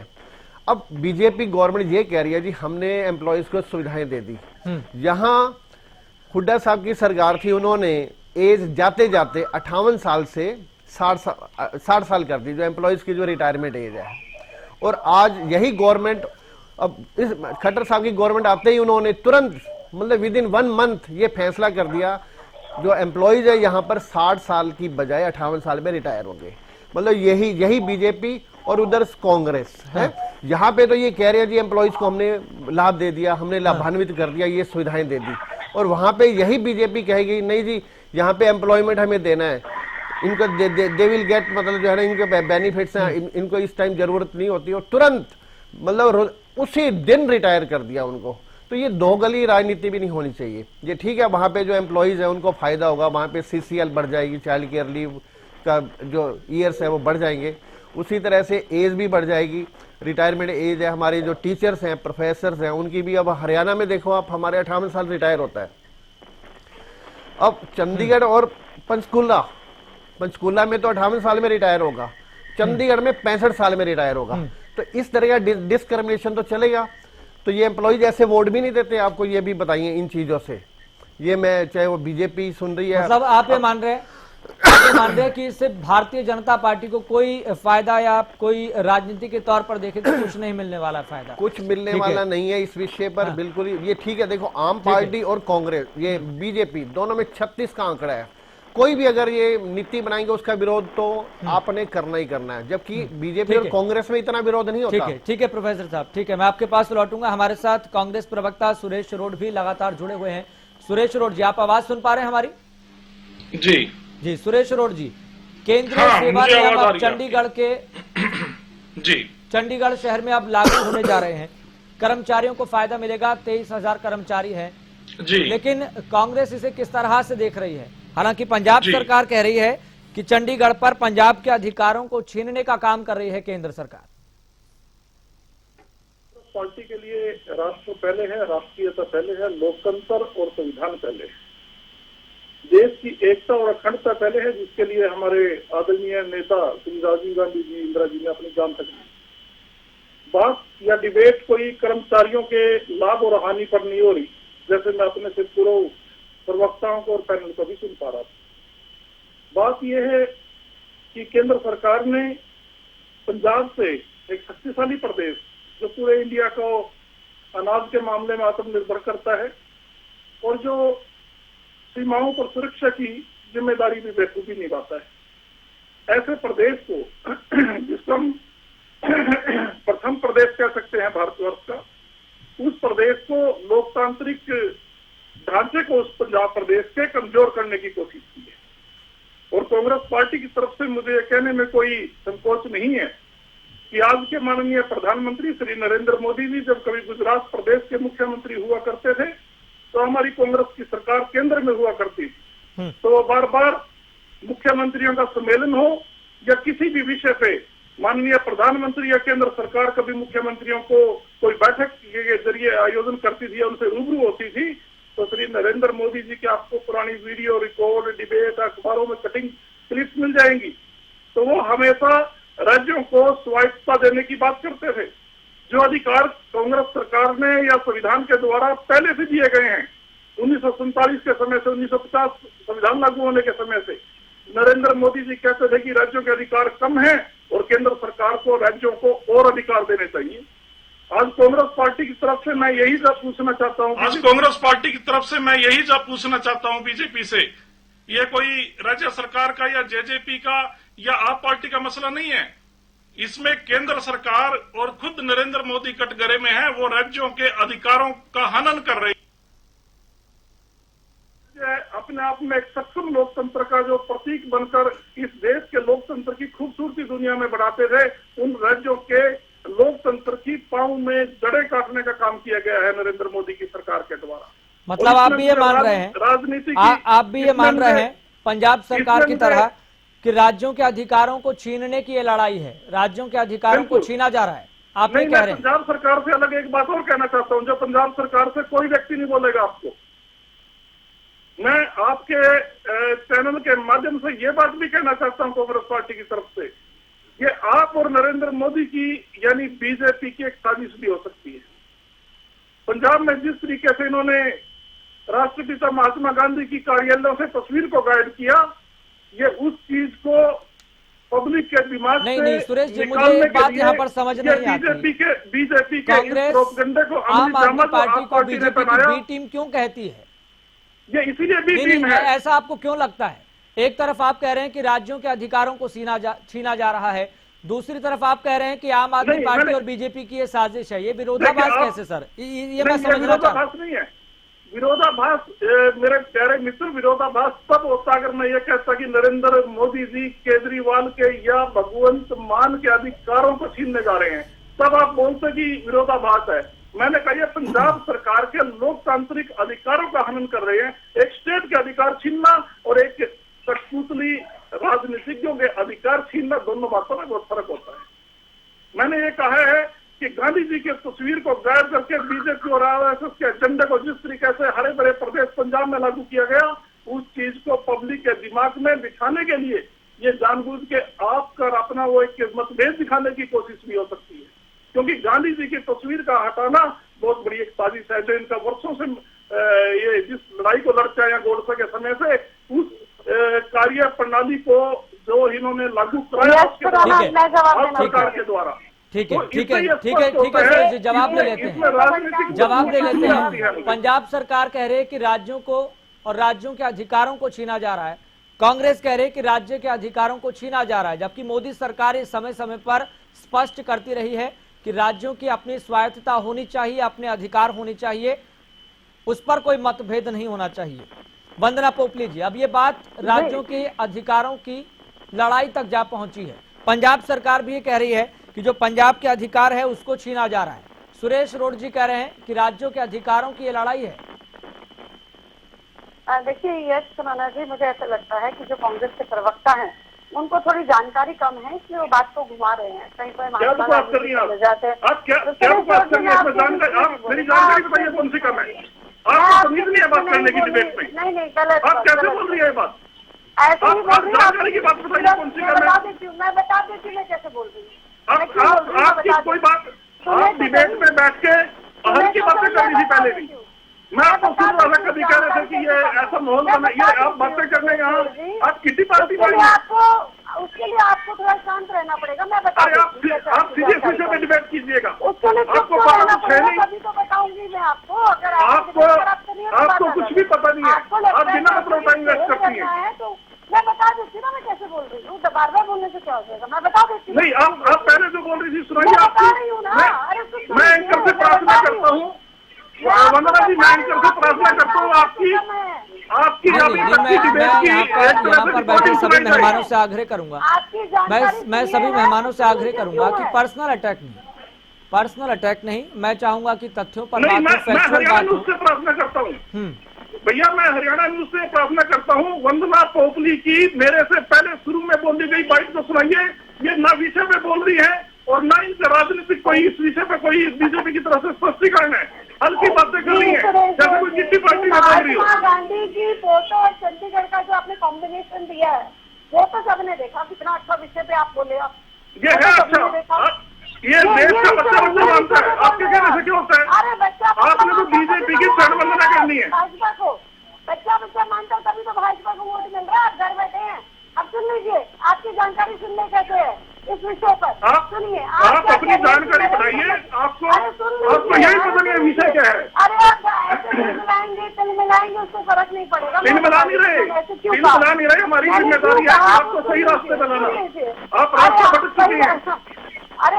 अब बीजेपी गवर्नमेंट ये कह रही है जी हमने एम्प्लॉयज को सुविधाएं दे दी। यहाँ हुड्डा साहब की सरकार थी, उन्होंने एज जाते जाते 58 साल से 60 साल कर दी, जो एम्प्लॉयज की जो रिटायरमेंट एज है। और आज यही गवर्नमेंट, अब इस खट्टर साहब की गवर्नमेंट आते ही उन्होंने तुरंत मतलब विद इन 1 मंथ ये फैसला कर दिया जो एम्प्लॉयज है यहाँ पर 60 साल की बजाय 58 साल में रिटायर होंगे। मतलब यही बीजेपी और उधर कांग्रेस है। यहाँ पे तो ये कह रहे हैं जी एम्प्लॉयज को हमने लाभ दे दिया, हमने लाभान्वित कर दिया, ये सुविधाएं दे दी। और वहाँ पे यही बीजेपी कहेगी नहीं जी यहाँ पे एम्प्लॉयमेंट हमें देना है, इनको दे विल गेट, मतलब जो है ना इनके बेनिफिट्स हैं, इनको इस टाइम जरूरत नहीं होती, और तुरंत मतलब उसी दिन रिटायर कर दिया उनको। तो ये दोगली राजनीति भी नहीं होनी चाहिए। ये ठीक है, वहां पे जो एम्प्लॉइज है उनको फायदा होगा, वहां पे सीसीएल बढ़ जाएगी, चाइल्ड केयर लीव का जो ईयर्स है वो बढ़ जाएंगे, उसी तरह से एज भी बढ़ जाएगी, रिटायरमेंट एज है। हमारे जो टीचर्स हैं, प्रोफेसर्स हैं, उनकी भी, अब हरियाणा में देखो आप, हमारे 58 साल रिटायर होता है। अब चंडीगढ़ और पंचकुला में तो 58 साल में रिटायर होगा, चंडीगढ़ में 65 साल में रिटायर होगा। तो इस तरह का डिस्क्रिमिनेशन तो चलेगा। तो ये एम्प्लॉइज ऐसे वोट भी नहीं देते, आपको ये भी बताइए इन चीजों से। ये मैं, चाहे वो बीजेपी सुन रही है, मतलब आप ये मान रहे हैं कि इससे भारतीय जनता पार्टी को कोई फायदा, या कोई राजनीति के तौर पर देखें तो कुछ नहीं मिलने वाला फायदा, कुछ मिलने वाला नहीं है इस विषय पर। हाँ। बिल्कुल ये ठीक है। देखो, आम पार्टी और कांग्रेस, ये बीजेपी, दोनों में 36 का आंकड़ा है। कोई भी अगर ये नीति बनाएंगे उसका विरोध तो आपने करना ही करना है, जबकि बीजेपी और कांग्रेस में इतना विरोध नहीं होता। ठीक है प्रोफेसर साहब, ठीक है, मैं आपके पास लौटूंगा। हमारे साथ कांग्रेस प्रवक्ता सुरेश रोड भी लगातार जुड़े हुए हैं। सुरेश रोड जी, आप आवाज सुन पा रहे हैं हमारी? जी सुरेश रोड जी, केंद्रीय सेवा नियम अब चंडीगढ़ के चंडीगढ़ शहर में अब लागू होने जा रहे हैं। कर्मचारियों को फायदा मिलेगा, 23,000 कर्मचारी हैं जी। लेकिन कांग्रेस इसे किस तरह से देख रही है? हालांकि पंजाब सरकार कह रही है कि चंडीगढ़ पर पंजाब के अधिकारों को छीनने का काम कर रही है केंद्र सरकार। पार्टी के लिए राष्ट्र पहले है, राष्ट्रीयता पहले है, लोकतंत्र और संविधान पहले है, देश की एकता और अखंडता पहले है, जिसके लिए हमारे आदरणीय नेता श्री राजीव गांधी जी, इंदिरा जी ने अपनी जान तक दी। बात या डिबेट कोई कर्मचारियों के लाभ और हानि पर नहीं हो रही, जैसे मैं अपने से पूर्व प्रवक्ताओं को और पैनल को भी सुन पा रहा था। बात यह है कि केंद्र सरकार ने पंजाब से, एक शक्तिशाली प्रदेश जो पूरे इंडिया को अनाज के मामले में आत्मनिर्भर करता है और जो सीमाओं पर सुरक्षा की जिम्मेदारी भी बखूबी निभाता है, ऐसे प्रदेश को जिसको हम प्रथम प्रदेश कह सकते हैं भारतवर्ष का, उस प्रदेश को लोकतांत्रिक ढांचे को उस पंजाब प्रदेश के कमजोर करने की कोशिश की है। और कांग्रेस पार्टी की तरफ से मुझे कहने में कोई संकोच नहीं है कि आज के माननीय प्रधानमंत्री श्री नरेंद्र मोदी जी जब कभी गुजरात प्रदेश के मुख्यमंत्री हुआ करते थे तो हमारी कांग्रेस की सरकार केंद्र में हुआ करती थी, तो बार बार मुख्यमंत्रियों का सम्मेलन हो या किसी भी विषय पे माननीय प्रधानमंत्री या केंद्र सरकार कभी मुख्यमंत्रियों को कोई बैठक के जरिए आयोजन करती थी या उनसे रूबरू होती थी, तो श्री नरेंद्र मोदी जी की आपको पुरानी वीडियो रिकॉर्ड, डिबेट, अखबारों में कटिंग क्लिप्स मिल जाएंगी। तो वो हमेशा राज्यों को स्वायत्तता देने की बात करते थे। जो अधिकार कांग्रेस सरकार ने या संविधान के द्वारा पहले से दिए गए हैं, 1947 के समय से 1950 संविधान लागू होने के समय से, नरेंद्र मोदी जी कहते थे कि राज्यों के अधिकार कम हैं और केंद्र सरकार को राज्यों को और अधिकार देने चाहिए। आज कांग्रेस पार्टी की तरफ से मैं यही पूछना चाहता हूं बीजेपी से, ये कोई राज्य सरकार का या जेजेपी का या आप पार्टी का मसला नहीं है, इसमें केंद्र सरकार और खुद नरेंद्र मोदी कटघरे में है, वो राज्यों के अधिकारों का हनन कर रही है। अपने आप में एक सक्षम लोकतंत्र का जो प्रतीक बनकर इस देश के लोकतंत्र की खूबसूरती दुनिया में बढ़ाते थे, उन राज्यों के लोकतंत्र की पांव में जड़ें काटने का काम किया गया है नरेंद्र मोदी की सरकार के द्वारा। मतलब आप भी ये मान रहे हैं, राजनीति आप भी ये मान रहे हैं पंजाब सरकार की तरह कि राज्यों के अधिकारों को छीनने की ये लड़ाई है, राज्यों के अधिकारों को छीना जा रहा है, आप ये कह रहे हैं? पंजाब सरकार से अलग एक बात और कहना चाहता हूं, जो पंजाब सरकार से कोई व्यक्ति नहीं बोलेगा आपको। मैं आपके चैनल के माध्यम से ये बात भी कहना चाहता हूं कांग्रेस पार्टी की तरफ से, ये आप और नरेंद्र मोदी की यानी बीजेपी की एक साजिश भी हो सकती है। पंजाब में जिस तरीके से इन्होंने राष्ट्रपिता महात्मा गांधी की कार्यालयों से तस्वीर को गायब किया, ये उस चीज को पब्लिक के दिमाग नहीं सुरेश जी, मुझे बात यहाँ पर समझ नहीं आती। बीजेपी के कांग्रेस को आम आदमी पार्टी को बीजेपी की बी टीम क्यों कहती है? ये इसीलिए बी टीम है। ऐसा आपको क्यों लगता है? एक तरफ आप कह रहे हैं कि राज्यों के अधिकारों को छीना जा रहा है, दूसरी तरफ आप कह रहे हैं कि आम आदमी पार्टी और बीजेपी की ये साजिश है, ये विरोधाभास कैसे सर? ये मैं समझना चाहता हूं। नहीं है, विरोधाभास मेरे प्यारे मित्र, विरोधाभास तब होता अगर मैं ये कहता कि नरेंद्र मोदी जी केजरीवाल के या भगवंत मान के अधिकारों को छीनने जा रहे हैं, तब आप बोलते कि विरोधाभास है। मैंने कहा ये पंजाब सरकार के लोकतांत्रिक अधिकारों का हनन कर रहे हैं। एक स्टेट के अधिकार छीनना और एक कठपुतली राजनीतिज्ञों के अधिकार छीनना, दोनों बातों में बहुत फर्क होता है। मैंने ये कहा है कि गांधी जी की तस्वीर को गायब करके बीजेपी और आरएसएस के एजेंडे को जिस तरीके से हरे भरे प्रदेश पंजाब में लागू किया गया, उस चीज को पब्लिक के दिमाग में बिठाने के लिए ये जानबूझ के आपका अपना वो एक मतभेद दिखाने की कोशिश भी हो सकती है, क्योंकि गांधी जी की तस्वीर का हटाना बहुत बड़ी एक साजिश है जो इनका वर्षों से ये जिस लड़ाई को लड़ते हैं गोडसे के समय से, उस कार्य प्रणाली को जो इन्होंने लागू कराया सरकार के द्वारा। ठीक है सुरेश जी, जवाब ले लेते हैं। पंजाब सरकार कह रही है कि राज्यों को और राज्यों के अधिकारों को छीना जा रहा है, कांग्रेस कह रही है कि राज्य के अधिकारों को छीना जा रहा है, जबकि मोदी सरकार इस समय समय पर स्पष्ट करती रही है कि राज्यों की अपनी स्वायत्तता होनी चाहिए, अपने अधिकार होने चाहिए, उस पर कोई मतभेद नहीं होना चाहिए। वंदना पोपली जी, अब ये बात राज्यों के अधिकारों की लड़ाई तक जा पहुंची है। पंजाब सरकार भी ये कह रही है कि जो पंजाब के अधिकार है उसको छीना जा रहा है। सुरेश रोड जी कह रहे हैं कि राज्यों के अधिकारों की ये लड़ाई है। देखिए यश सुनाना जी, मुझे ऐसा लगता है कि जो कांग्रेस के प्रवक्ता हैं उनको थोड़ी जानकारी कम है, इसलिए वो बात को घुमा रहे हैं, कहीं पर जाते हैं। नहीं गलत, आप कैसे बोल रही है बात? ऐसे ही बोल रही जानकारी की बात बताइए, कौन सी मैं बता देती हूँ मैं कैसे बोल रही हूँ। आपकी कोई बात, आप डिबेट में बैठ के अहल की बातें कर रही थी पहले भी। मैं आपको सिर्फ अलग कभी कह रहे थे कि ये ऐसा माहौल बना, ये आप बातें करने यहाँ आप किसी पार्टी में उसके लिए आपको थोड़ा शांत रहना पड़ेगा। मैं बता आप सीरियस विषय में डिबेट कीजिएगा, उसके लिए आपको रहना पड़ेगा, तभी तो बताऊंगी मैं आपको। अगर आपको कुछ भी पता नहीं है, आप बिना मतलब टाइम वेस्ट करती हैं। तो मैं बता देती ना मैं कैसे बोल रही हूँ, बार बार बोलने से क्या हो जाएगा, मैं बता देती हूँ। नहीं, आप पहले जो बोल रही थी सुनाइए आपकी। मैं एंकर से प्रार्थना करता हूँ, वंदना जी, मैं एंकर से प्रार्थना करता हूँ आपकी यहाँ पर बैठे सभी मेहमानों से आग्रह करूंगा, मैं सभी मेहमानों से आग्रह करूंगा कि पर्सनल अटैक नहीं, मैं चाहूंगा कि तथ्यों पर बात हो, फैक्चुअल बात हो। प्रार्थना करता हूँ भैया, मैं हरियाणा न्यूज से प्रार्थना करता हूँ, वंदना पोपली की मेरे से पहले शुरू में बोली गई बाइट को सुनाइए। ये ना विषय में बोल रही है और ना इनका राजनीतिक कोई इस विषय पे कोई बीजेपी की तरफ से स्पष्टीकरण है, हल्की बातें कर रही है जैसे कोई किसी पार्टी में बोल रही हो। गांधी की फोटो और चंडीगढ़ का जो आपने कॉम्बिनेशन दिया है वो तो सबने देखा, कितना अच्छा विषय पे आप बोले। आप ये है अच्छा, ये देश का बच्चा मानता है, आपके कहने से क्यों होता है? अरे बच्चा आपने तो बीजेपी की शरणवंदना करनी है। भाजपा को बच्चा मानता है तभी तो भाजपा को वोट मिल रहा है। आप घर बैठे हैं, अब सुन लीजिए, आपकी जानकारी सुनने कैसे है इस विषय पर, सुनिए। आप अपनी जानकारी बताइए, आपको यही पता नहीं विषय क्या है। अरे आप ऐसे तिल मिलाएंगे उससे फर्क नहीं पड़ेगा। तिल मिला नहीं रहे, हमारी जिम्मेदारी है आपको सही रास्ते बनाना। आप रास्ता भटक चुकी हैं, आप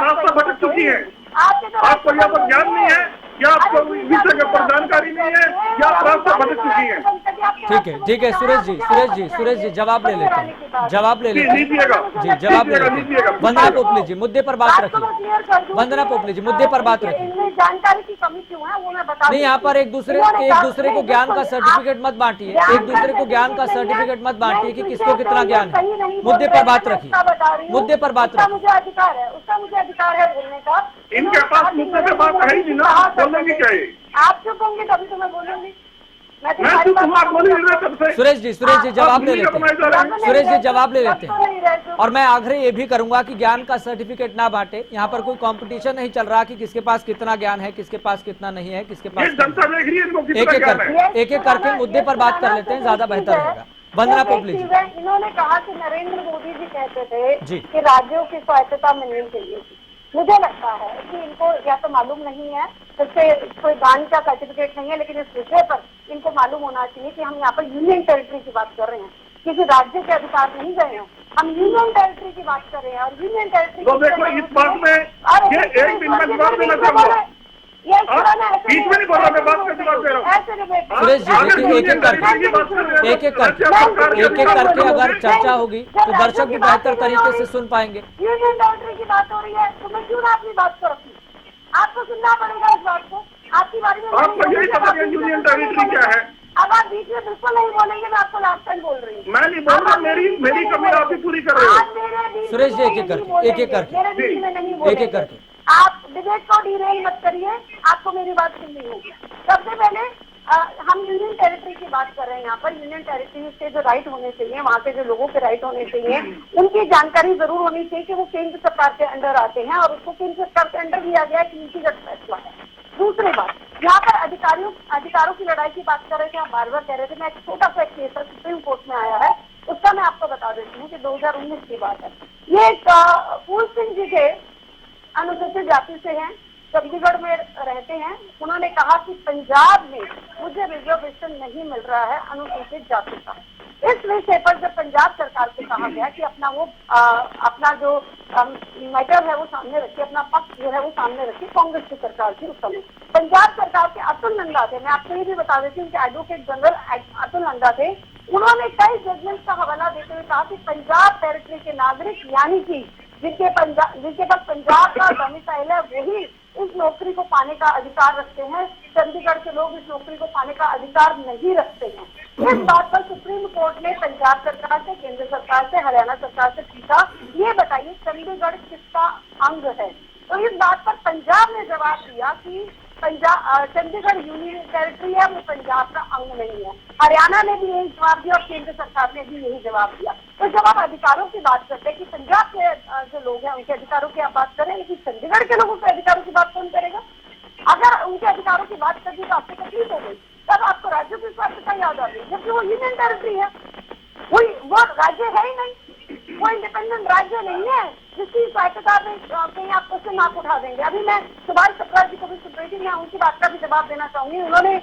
रास्ता भटक चुकी हैं, आपको यहाँ पर ज्ञान नहीं है या आपको विषय के ऊपर जानकारी नहीं है या आप रास्ता भटक चुकी हैं। ठीक है सुरेश जी जवाब ले लेते हैं, जवाब ले लेते हैं, जवाब ले लेते हैं। वंदना पोपली जी मुद्दे पर बात रखिए, वंदना पोपली जी मुद्दे पर बात रखिए। जानकारी की कमी क्यों है वो मैं बता नहीं, यहाँ पर एक दूसरे को ज्ञान का सर्टिफिकेट मत बांटिए, एक दूसरे को ज्ञान का सर्टिफिकेट मत बांटिए कि किसको कितना ज्ञान है। मुद्दे पर बात रखिए, मुद्दे पर बात रखिए। मुझे अधिकार है, उसका मुझे अधिकार है बोलने का। इनके पास मुद्दे पे बात है ही ना, बोलेंगे क्या है? आप चुप होंगे तभी तो मैं बोलूंगी। सुरेश जी जवाब ले लेते हैं, सुरेश जी जवाब ले लेते हैं। और मैं आग्रह ये भी करूंगा कि ज्ञान का सर्टिफिकेट ना बांटे, यहाँ पर कोई कंपटीशन नहीं चल रहा कि किसके पास कितना ज्ञान है, किसके पास कितना नहीं है, किसके पास एक एक करके मुद्दे पर बात कर लेते हैं, ज्यादा बेहतर रहेगा। वंदना पोपली जी, इन्होंने कहा कि नरेंद्र मोदी जी कहते थे कि राज्यों की स्वायत्तता मिलनी चाहिए। मुझे लगता है कि इनको या तो मालूम नहीं है, इससे कोई ज्ञान का सर्टिफिकेट नहीं है, लेकिन इस विषय पर इनको मालूम होना चाहिए कि हम यहाँ पर यूनियन टेरिटरी की बात कर रहे हैं, किसी राज्य के अधिकार नहीं गए हैं, हम यूनियन टेरिटरी की बात कर रहे हैं। और यूनियन टेरिटरी तो देखो इस बात में ये एक दिन में जवाब देना चाहूंगा, ये पुराना ऐसे बीच में नहीं बोल रहा, मैं बात करके बात कर रहा हूँ। ऐसे डिबेट सुरेश जी, देखिए एक एक करके अगर चर्चा होगी तो दर्शक भी बेहतर तरीके से सुन पाएंगे। यूनियन टेरिटरी की बात हो रही है तो मैं क्यों ना अपनी बात को रखूं? आपको सुनना पड़ेगा इस बात को। आपकी बारी में आपको यही पता है यूनियन टेरिटरी क्या है? अब आप बीच में बिल्कुल नहीं बोलेंगे, मैं आपको लास्ट टाइम बोल रही हूँ। मैं नहीं बोल रहा, मेरी कमी आप ही पूरी कर रहे हो। सुरेश जी, एक एक करके मेरे बीच में नहीं बोलेंगे। एक करके आप डिबेट को डिरेल मत करिए, आपको मेरी बात सुननी होगी। सबसे पहले हम यूनियन टेरिटरी की बात कर रहे हैं। यहाँ पर यूनियन टेरिटरी के जो राइट होने चाहिए, वहाँ के जो लोगों के राइट होने चाहिए, उनकी जानकारी जरूर होनी चाहिए कि वो केंद्र सरकार के अंडर आते हैं और उसको केंद्र सरकार के अंडर लिया गया एक नीतिगत फैसला है। दूसरी बात, यहाँ पर अधिकारों की लड़ाई की बात कर रहे थे, आप बार बार कह रहे थे। मैं एक छोटा सा केस है, सुप्रीम कोर्ट में आया है, उसका मैं आपको बता देती हूँ कि 2019 की बात है। ये फूल सिंह जी के अनुसूचित जाति से हैं, चंडीगढ़ में रहते हैं। उन्होंने कहा कि पंजाब में मुझे रिजर्वेशन नहीं मिल रहा है अनुसूचित जाति का। इस विषय पर जब पंजाब सरकार से कहा गया कि अपना जो मैटर है वो सामने रखिए, अपना पक्ष जो है वो सामने रखिए, कांग्रेस की सरकार थी उस समय। पंजाब सरकार के अतुल नंदा थे, मैं आपको ये भी बता देती हूँ कि एडवोकेट जनरल अतुल नंदा थे। उन्होंने कई जजमेंट का हवाला देते हुए कहा कि पंजाब टेरिटरी के नागरिक यानी कि जिनके पास पंजाब का डोमिसाइल है वही इस नौकरी को पाने का अधिकार रखते हैं। चंडीगढ़ के लोग इस नौकरी को पाने का अधिकार नहीं रखते हैं। इस बात पर सुप्रीम कोर्ट ने पंजाब सरकार से, केंद्र सरकार से, हरियाणा सरकार से पूछा, ये बताइए चंडीगढ़ किसका अंग है? तो इस बात पर पंजाब ने जवाब दिया कि चंडीगढ़ यूनियन टेरिटरी है, वो पंजाब का अंग नहीं है। हरियाणा ने भी यही जवाब दिया और केंद्र सरकार ने भी यही जवाब दिया। तो जब आप अधिकारों की बात करते हैं कि पंजाब के जो लोग हैं उनके अधिकारों की आप बात करें, लेकिन चंडीगढ़ के लोगों के अधिकारों की बात कौन करेगा? अगर उनके अधिकारों की बात करनी तो आपको तकलीफ हो गई, तब आपको राज्यों की स्वास्थ्यता याद आ गई, जबकि वो यूनियन टेरिटरी है, वो राज्य है ही नहीं, वो इंडिपेंडेंट राज्य नहीं है जिसकी स्वायत्तता में कहीं आप उससे नाक उठा देंगे। अभी मैं सुभाष चक्रा जी को भी सुन रही थी, मैं उनकी बात का भी जवाब देना चाहूंगी। उन्होंने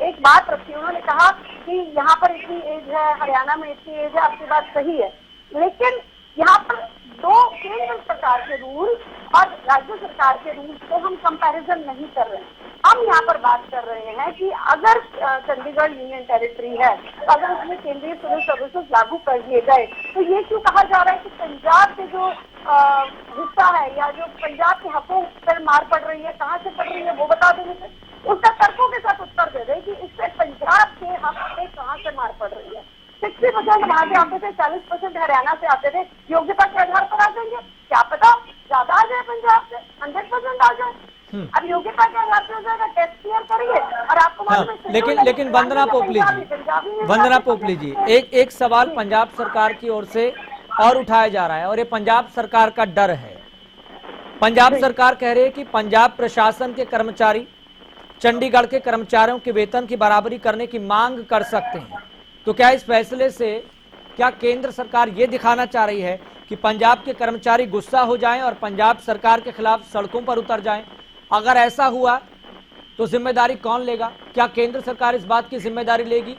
एक बात रखी, उन्होंने कहा कि यहाँ पर इतनी एज है, हरियाणा में इतनी एज है, आपकी बात सही है, लेकिन यहाँ पर दो केंद्र सरकार के रूल और राज्य सरकार के रूल को हम कंपैरिजन नहीं कर रहे हैं। हम यहाँ पर बात कर रहे हैं कि अगर चंडीगढ़ यूनियन टेरिटरी है, अगर उसमें केंद्रीय सिविल सर्विसेज लागू कर दिए गए, तो ये क्यों कहा जा रहा है कि पंजाब के जो हिस्सा है या जो पंजाब के हकों पर मार पड़ रही है, कहाँ से पड़ रही है वो बता देने से, उसका तर्कों के साथ उत्तर दे रहे कि इससे पंजाब के हक पे कहाँ से मार पड़ रही है। 60% वहां से आते थे, 40% हरियाणा से आते थे, योग्यता के आधार पर आ जाएंगे, क्या पता ज्यादा आ जाए पंजाब से, 100% आ जाए। अब योग्यता के आधार पर हो जाएगा, टेस्ट क्लियर करिए और आपको लेकिन वंदना पोपली जी, एक सवाल पंजाब सरकार की ओर से और उठाया जा रहा है और ये पंजाब सरकार का डर है। पंजाब सरकार कह रही है कि पंजाब प्रशासन के कर्मचारी चंडीगढ़ के कर्मचारियों के वेतन की बराबरी करने की मांग कर सकते हैं। तो क्या इस फैसले से क्या केंद्र सरकार ये दिखाना चाह रही है कि पंजाब के कर्मचारी गुस्सा हो जाएं और पंजाब सरकार के खिलाफ सड़कों पर उतर जाएं? अगर ऐसा हुआ तो जिम्मेदारी कौन लेगा? क्या केंद्र सरकार इस बात की जिम्मेदारी लेगी?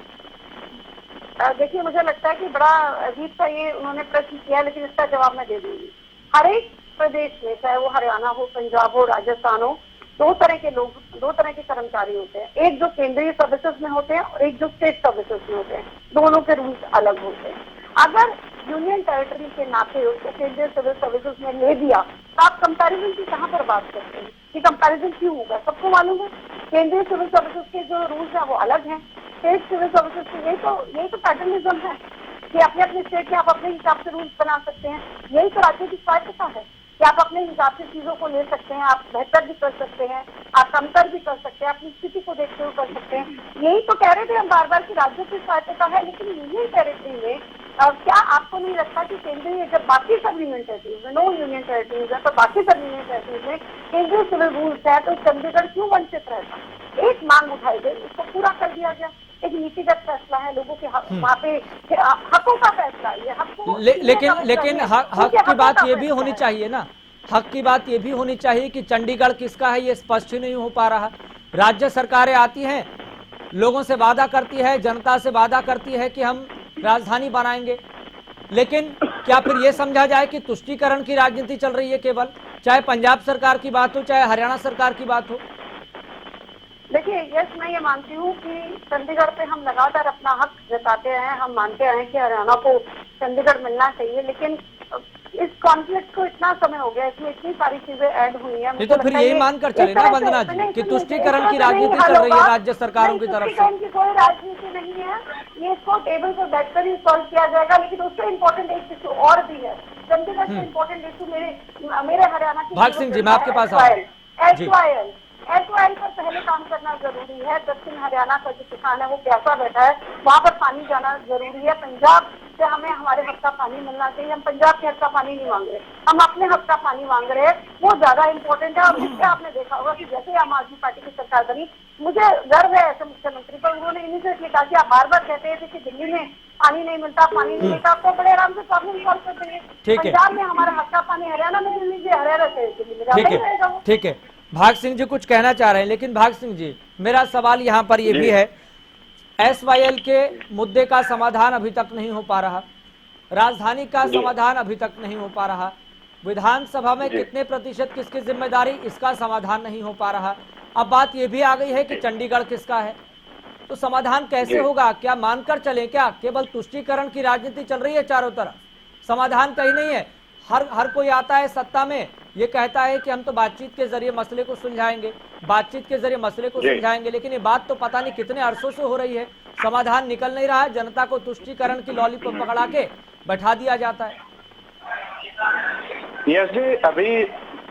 देखिए, मुझे लगता है कि बड़ा अजीब सा ये उन्होंने प्रश्न किया, लेकिन इसका जवाब मैं दे दूंगी। हर एक प्रदेश में, चाहे वो हरियाणा हो, पंजाब हो, राजस्थान हो, दो तरह के लोग, दो तरह के कर्मचारी होते हैं। एक जो केंद्रीय सर्विसेज में होते हैं और एक जो स्टेट सर्विसेज में होते हैं। दोनों के रूल्स अलग होते हैं। अगर यूनियन टेरिटरी के नाते उसको केंद्रीय सिविल सर्विसेज में ले दिया तो आप कंपैरिजन की कहाँ पर बात करते हैं? कि कंपैरिजन क्यों होगा? सबको मालूम है केंद्रीय सिविल सर्विसेज के जो रूल्स हैं वो अलग हैं, स्टेट सिविल सर्विसेज के। यही तो पैटर्निज्म है कि अपने अपने स्टेट के आप अपने हिसाब से रूल्स बना सकते हैं। यही तो राज्य की स्वायत्तता है कि आप अपने हिसाब से चीजों को ले सकते हैं, आप बेहतर भी कर सकते हैं, आप कमतर भी कर सकते हैं, अपनी स्थिति को देखते हुए कर सकते हैं। यही तो कह रहे थे हम बार बार कि राज्यों की स्वायत्तता है, लेकिन यूनियन टेरिटरी में क्या आपको नहीं लगता कि केंद्रीय, जब बाकी सब यूनियन टेरिटरीज में, नो यूनियन टेरिटरीज है, तो बाकी सब यूनियन टेरिटरीज में केंद्रीय सिविल रूल्स है, तो चंडीगढ़ क्यों वंचित रहता? एक मांग उठाई गई, उसको पूरा कर दिया गया। एक नीतिगत फैसला है, लोगों के वहाँ पे हकों का फैसला है। लेकिन हक की बात ये भी होनी चाहिए ना, हक की बात ये भी होनी चाहिए कि चंडीगढ़ किसका है ये स्पष्ट ही नहीं हो पा रहा। राज्य सरकारें आती हैं, लोगों से वादा करती है, जनता से वादा करती है कि हम राजधानी बनाएंगे, लेकिन क्या फिर ये समझा जाए कि तुष्टीकरण की राजनीति चल रही है केवल? चाहे पंजाब सरकार की बात हो, चाहे हरियाणा सरकार की बात हो, देखिए, यस, मैं ये मानती हूँ कि चंडीगढ़ पे हम लगातार अपना हक जताते हैं, हम मानते हैं कि हरियाणा को चंडीगढ़ मिलना चाहिए, लेकिन इस कॉन्फ्लिक्ट को इतना समय हो गया, इसमें इतनी सारी चीजें ऐड हुई हैं। नहीं तो फिर यही मानकर चले ना वंदना जी कि तुष्टीकरण की राजनीति चल रही है राज्य सरकारों की तरफ से। तुष्टीकरण की कोई राजनीति नहीं है, ये इसको टेबल पर बैठकर ही सॉल्व किया जाएगा। लेकिन उससे इम्पोर्टेंट एक इशू और भी है, चंडीगढ़ से इम्पोर्टेंट इशू मेरे हरियाणा की भाग सिंह जी, मैं आपके पास आऊँ। SYL पर पहले काम करना जरूरी है। दक्षिण हरियाणा का जो किसान है वो प्यासा बैठा है, वहाँ पर पानी जाना जरूरी है। पंजाब से हमें हमारे हक का पानी मिलना चाहिए। हम पंजाब के हक का पानी नहीं मांग रहे, हम अपने हक का पानी मांग रहे हैं, वो ज्यादा इम्पोर्टेंट है। और इससे आपने देखा होगा कि जैसे आम आदमी पार्टी की सरकार बनी, मुझे गर्व है ऐसे मुख्यमंत्री पर, उन्होंने इनिशिएटिव कहा कि आप बार बार कहते थे कि दिल्ली में पानी नहीं मिलता, पानी नहीं मिलता, आपको बड़े आराम से प्रॉब्लम सॉल्व कर देंगे। पंजाब में हमारा हक का पानी हरियाणा में मिल लीजिए, हरियाणा से दिल्ली में जाता ही रहेगा वो। ठीक है, भाग सिंह जी कुछ कहना चाह रहे हैं, लेकिन भाग सिंह जी मेरा सवाल यहाँ पर ये भी है, SYL के मुद्दे का समाधान अभी तक नहीं हो पा रहा, राजधानी का समाधान अभी तक नहीं हो पा रहा, विधानसभा में कितने प्रतिशत किसकी जिम्मेदारी, इसका समाधान नहीं हो पा रहा। अब बात ये भी आ गई है कि चंडीगढ़ किसका है, तो समाधान कैसे होगा? क्या मानकर चले क्या केवल तुष्टीकरण की राजनीति चल रही है चारों तरफ, समाधान कहीं नहीं है? हर कोई आता है सत्ता में, ये कहता है कि हम तो बातचीत के जरिए मसले को सुलझाएंगे, बातचीत के जरिए मसले को सुलझाएंगे, लेकिन ये बात तो पता नहीं कितने अरसों से हो रही है, समाधान निकल नहीं रहा है, जनता को तुष्टीकरण की लॉलीपॉप पकड़ा के बैठा दिया जाता है। यस जी, अभी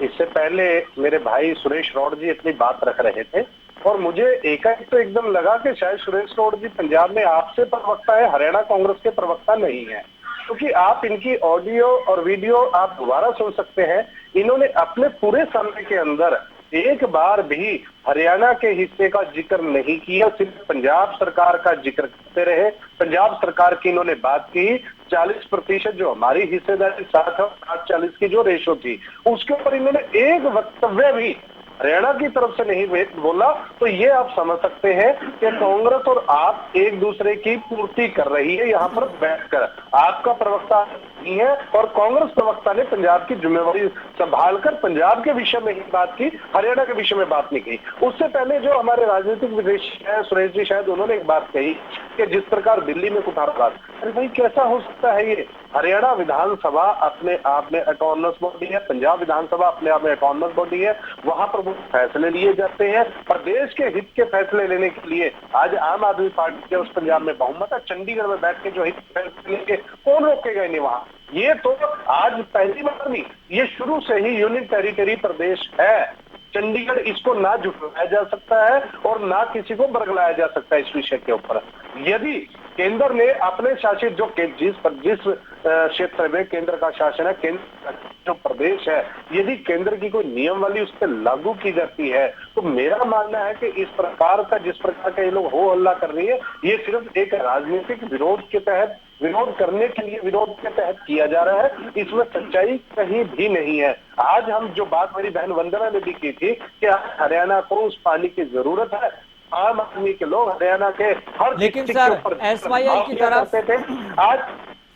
इससे पहले मेरे भाई सुरेश रौड़ जी अपनी बात रख रहे थे और मुझे एकाएक तो एकदम लगा कि शायद सुरेश रौड़ जी पंजाब में आपसे प्रवक्ता है, हरियाणा कांग्रेस के प्रवक्ता नहीं है, क्योंकि आप इनकी ऑडियो और वीडियो आप दोबारा सुन सकते हैं। इन्होंने अपने पूरे समय के अंदर एक बार भी हरियाणा के हिस्से का जिक्र नहीं किया, सिर्फ पंजाब सरकार का जिक्र करते रहे। पंजाब सरकार की इन्होंने बात की, 40% जो हमारी हिस्सेदारी 60-40 की जो रेशो थी, उसके ऊपर इन्होंने एक वक्तव्य भी हरियाणा की तरफ से नहीं बोला। तो ये आप समझ सकते हैं कि कांग्रेस और आप एक दूसरे की पूर्ति कर रही है यहाँ पर बैठकर। आपका प्रवक्ता नहीं है और कांग्रेस प्रवक्ता ने पंजाब की जिम्मेवारी संभालकर पंजाब के विषय में ही बात की, हरियाणा के विषय में बात नहीं की। उससे पहले जो हमारे राजनीतिक विदेशी है सुरेश जी, शायद उन्होंने एक बात कही कि जिस प्रकार दिल्ली में कुठारघात, अरे भाई कैसा हो सकता है ये? हरियाणा विधानसभा अपने आप में ऑटोनमस बॉडी है, पंजाब विधानसभा अपने आप में ऑटोनमस बॉडी है, वहां पर वो फैसले लिए जाते हैं। प्रदेश के हित के फैसले लेने के लिए आज आम आदमी पार्टी के उस पंजाब में बहुमत है, चंडीगढ़ में बैठ के जो हित फैसले लेंगे कौन रोकेगा इन्हें वहां? ये तो आज पहली बार नहीं, ये शुरू से ही यूनियन टेरिटरी प्रदेश है। चंडीगढ़ इसको ना झुटलाया जा सकता है और ना किसी को बरगलाया जा सकता है इस विषय के ऊपर। यदि केंद्र ने अपने शासित जिस क्षेत्र में केंद्र का शासन है, केंद्र जो प्रदेश है, यदि केंद्र की कोई नियमावली उस पर लागू की जाती है, तो मेरा मानना है कि इस प्रकार का जिस प्रकार का ये लोग हो हल्ला कर रही है, ये सिर्फ एक राजनीतिक विरोध के तहत, विरोध करने के लिए विरोध के तहत किया जा रहा है। इसमें सच्चाई कहीं भी नहीं है। आज हम जो बात मेरी बहन वंदना ने भी की थी कि हरियाणा को उस पानी की जरूरत है, आम आदमी के लोग हरियाणा के हर, लेकिन सर SYL की तरफ थे, आज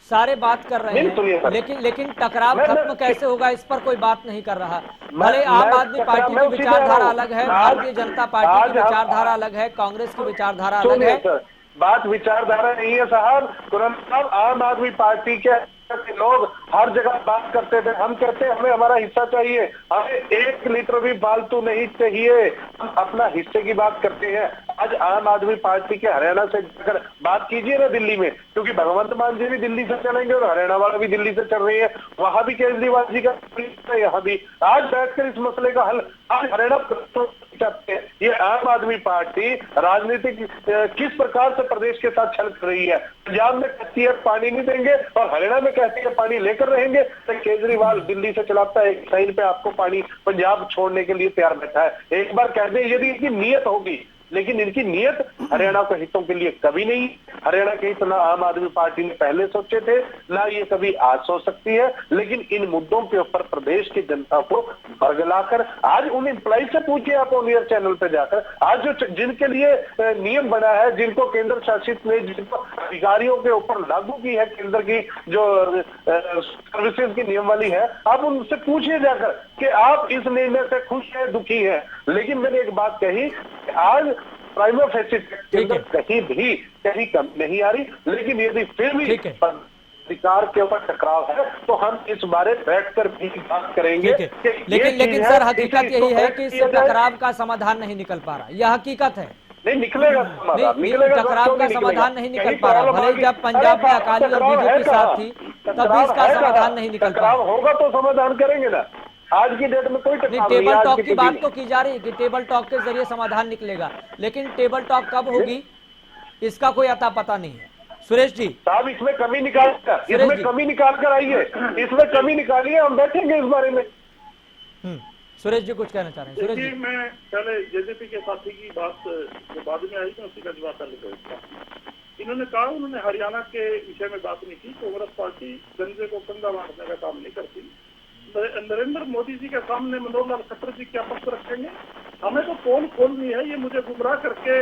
सारे बात कर रहे हैं, लेकिन टकराव खत्म कैसे होगा इस पर कोई बात नहीं कर रहा। भले आम आदमी पार्टी की विचारधारा अलग है, भारतीय जनता पार्टी की विचारधारा अलग है, कांग्रेस की विचारधारा अलग है। बात विचारधारा नहीं है साहब, तुरंत साहब आम आदमी पार्टी के लोग हर जगह बात करते थे, हम कहते हैं हमें हमारा हिस्सा चाहिए, हमें 1 लीटर भी फालतू नहीं चाहिए, हम अपना हिस्से की बात करते हैं। आज आम आदमी पार्टी के हरियाणा से अगर बात कीजिए ना दिल्ली में, क्योंकि भगवंत मान जी भी दिल्ली से चलेंगे और हरियाणा वाला भी दिल्ली से चल रही है, वहां भी केजरीवाल जी का, यहाँ भी आज बैठकर इस मसले का हल आज हरियाणा चाहते हैं। ये आम आदमी पार्टी राजनीतिक किस प्रकार से प्रदेश के साथ छल कर रही है। पंजाब में कहती है पानी नहीं देंगे और हरियाणा में कहती है पानी लेकर रहेंगे, तो केजरीवाल दिल्ली से चलाता है, एक साइड पे आपको पानी पंजाब छोड़ने के लिए तैयार बैठा है। एक बार कहते हैं यदि इनकी नीयत होगी, लेकिन इनकी नीयत हरियाणा के हितों के लिए कभी नहीं। हरियाणा के हित ना आम आदमी पार्टी ने पहले सोचे थे, ना ये कभी आज सोच सकती है, लेकिन इन मुद्दों के ऊपर प्रदेश की जनता को बरगलाकर आज उन एम्प्लॉय से पूछिए आप ऑन एयर चैनल पे जाकर, आज जो जिनके लिए नियम बना है, जिनको केंद्र शासित ने, जिनको अधिकारियों के ऊपर लागू की है केंद्र की जो सर्विसेज की नियमावली है, आप उनसे पूछिए जाकर कि आप इस निर्णय से खुश हैं, दुखी हैं। लेकिन मैंने एक बात कही, आज प्राइमा फेसी के ठीक अंदर है। कहीं कमी नहीं आ रही, लेकिन यदि फिर भी ठीक है। अधिकार के ऊपर टकराव है तो हम इस बारे बैठकर भी बात करेंगे। ठीक है, लेकिन सर हकीकत यही है कि इस टकराव का समाधान नहीं निकल पा रहा, यह हकीकत है। नहीं निकलेगा, नहीं, टकराव का समाधान नहीं निकल पा रहा। भले ही जब पंजाब में अकाली और बीजेपी साथ थी तब भी इसका समाधान नहीं निकल पा रहा। होगा तो समाधान करेंगे ना। आज की डेट में कोई नहीं, टेबल टॉक की बात तो की जा रही है कि टेबल टॉक के जरिए समाधान निकलेगा, लेकिन टेबल टॉक कब होगी इसका कोई अता पता नहीं है। सुरेश जी साहब इसमें कमी निकाल कर, इसमें कमी निकाल कर आइए, इसमें कमी निकालिए, हम बैठेंगे इस बारे में। सुरेश जी कुछ कहना चाह रहे हैं? सुरेश देखिए, जी मैं पहले जेजेपी के साथी की बात जो बाद में आई थी उसी का जवाब पहले करूंगा। इन्होंने कहा उन्होंने हरियाणा के विषय में बात नहीं की। कांग्रेस पार्टी गंजे को कंधा बांटने का काम नहीं करती। नरेंद्र मोदी जी के सामने मनोहर लाल खट्टर जी क्या पक्ष रखेंगे? हमें तो पोल खोलनी है, ये मुझे गुमराह करके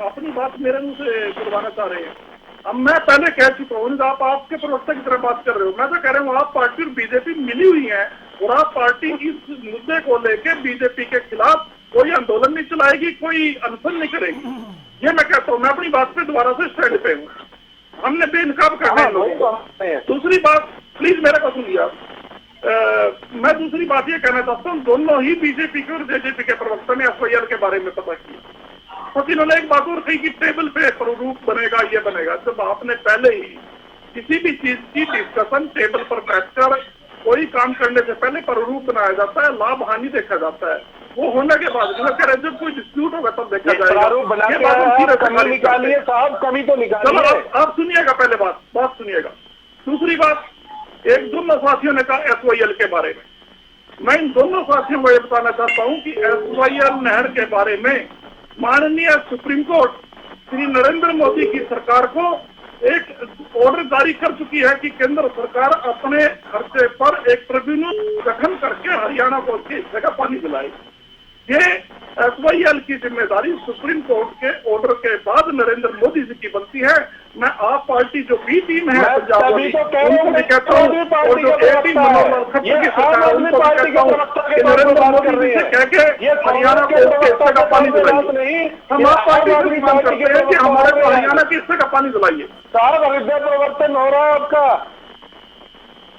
अपनी बात मेरे मुंह से बुलवाना चाह रहे हैं। अब मैं पहले कह चुका हूँ, आप आपके प्रवक्ता की तरह बात कर रहे हो। मैं तो कह रहा हूँ आप पार्टी और बीजेपी मिली हुई है और आप पार्टी इस मुद्दे को लेके बीजेपी के खिलाफ कोई आंदोलन नहीं चलाएगी, कोई अनशन नहीं करेगी। ये मैं कहता हूँ, मैं अपनी बात पे दोबारा से स्टैंड पे हूँ। हमने बेनकाब करना है लोगों को। दूसरी बात प्लीज मेरा को सुनिए। मैं दूसरी बात ये कहना चाहता हूँ, दोनों ही बीजेपी के और जेजेपी के प्रवक्ता ने एफआईआर के बारे में पता किया, तो इन्होंने एक बात और कही कि टेबल पे प्रारूप बनेगा, ये बनेगा। जब आपने पहले ही किसी भी चीज की डिस्कशन टेबल पर बैठकर कोई काम करने से पहले प्रारूप बनाया जाता है, लाभ हानि देखा जाता है, वो होने के बाद जब कोई डिस्प्यूट होगा तब देखा जाएगा। कमी निकालिए साहब, कमी तो निकालिए। चलो आप सुनिएगा, पहले बात सुनिएगा। दूसरी बात, एक दोनों साथियों ने कहा एसवाईएल के बारे में। मैं इन दोनों साथियों को ये बताना चाहता हूँ कि एसवाईएल नहर के बारे में माननीय सुप्रीम कोर्ट श्री नरेंद्र मोदी की सरकार को एक ऑर्डर जारी कर चुकी है कि केंद्र सरकार अपने खर्चे पर एक ट्रिब्यूनल गठन करके हरियाणा को उसके हिस्से का पानी दिलाए। ये एसवाईएल की जिम्मेदारी सुप्रीम कोर्ट के ऑर्डर के बाद नरेंद्र मोदी जी की बनती है। मैं आप पार्टी जो बी टीम है पंजाब वाली, उनको भी कहता हूँ, और जो ए टीम मनोहर लाल खट्टर की सरकार है उनको भी कहता हूँ कि नरेंद्र मोदी जी से कह के हरियाणा को उसके हिस्से का पानी दिलाइए। हम आप पार्टी को भी मांग करते हैं कि हमारे को हरियाणा के हिस्से का पानी दिलाइए। सारा हृदय परिवर्तन हो रहा है आपका।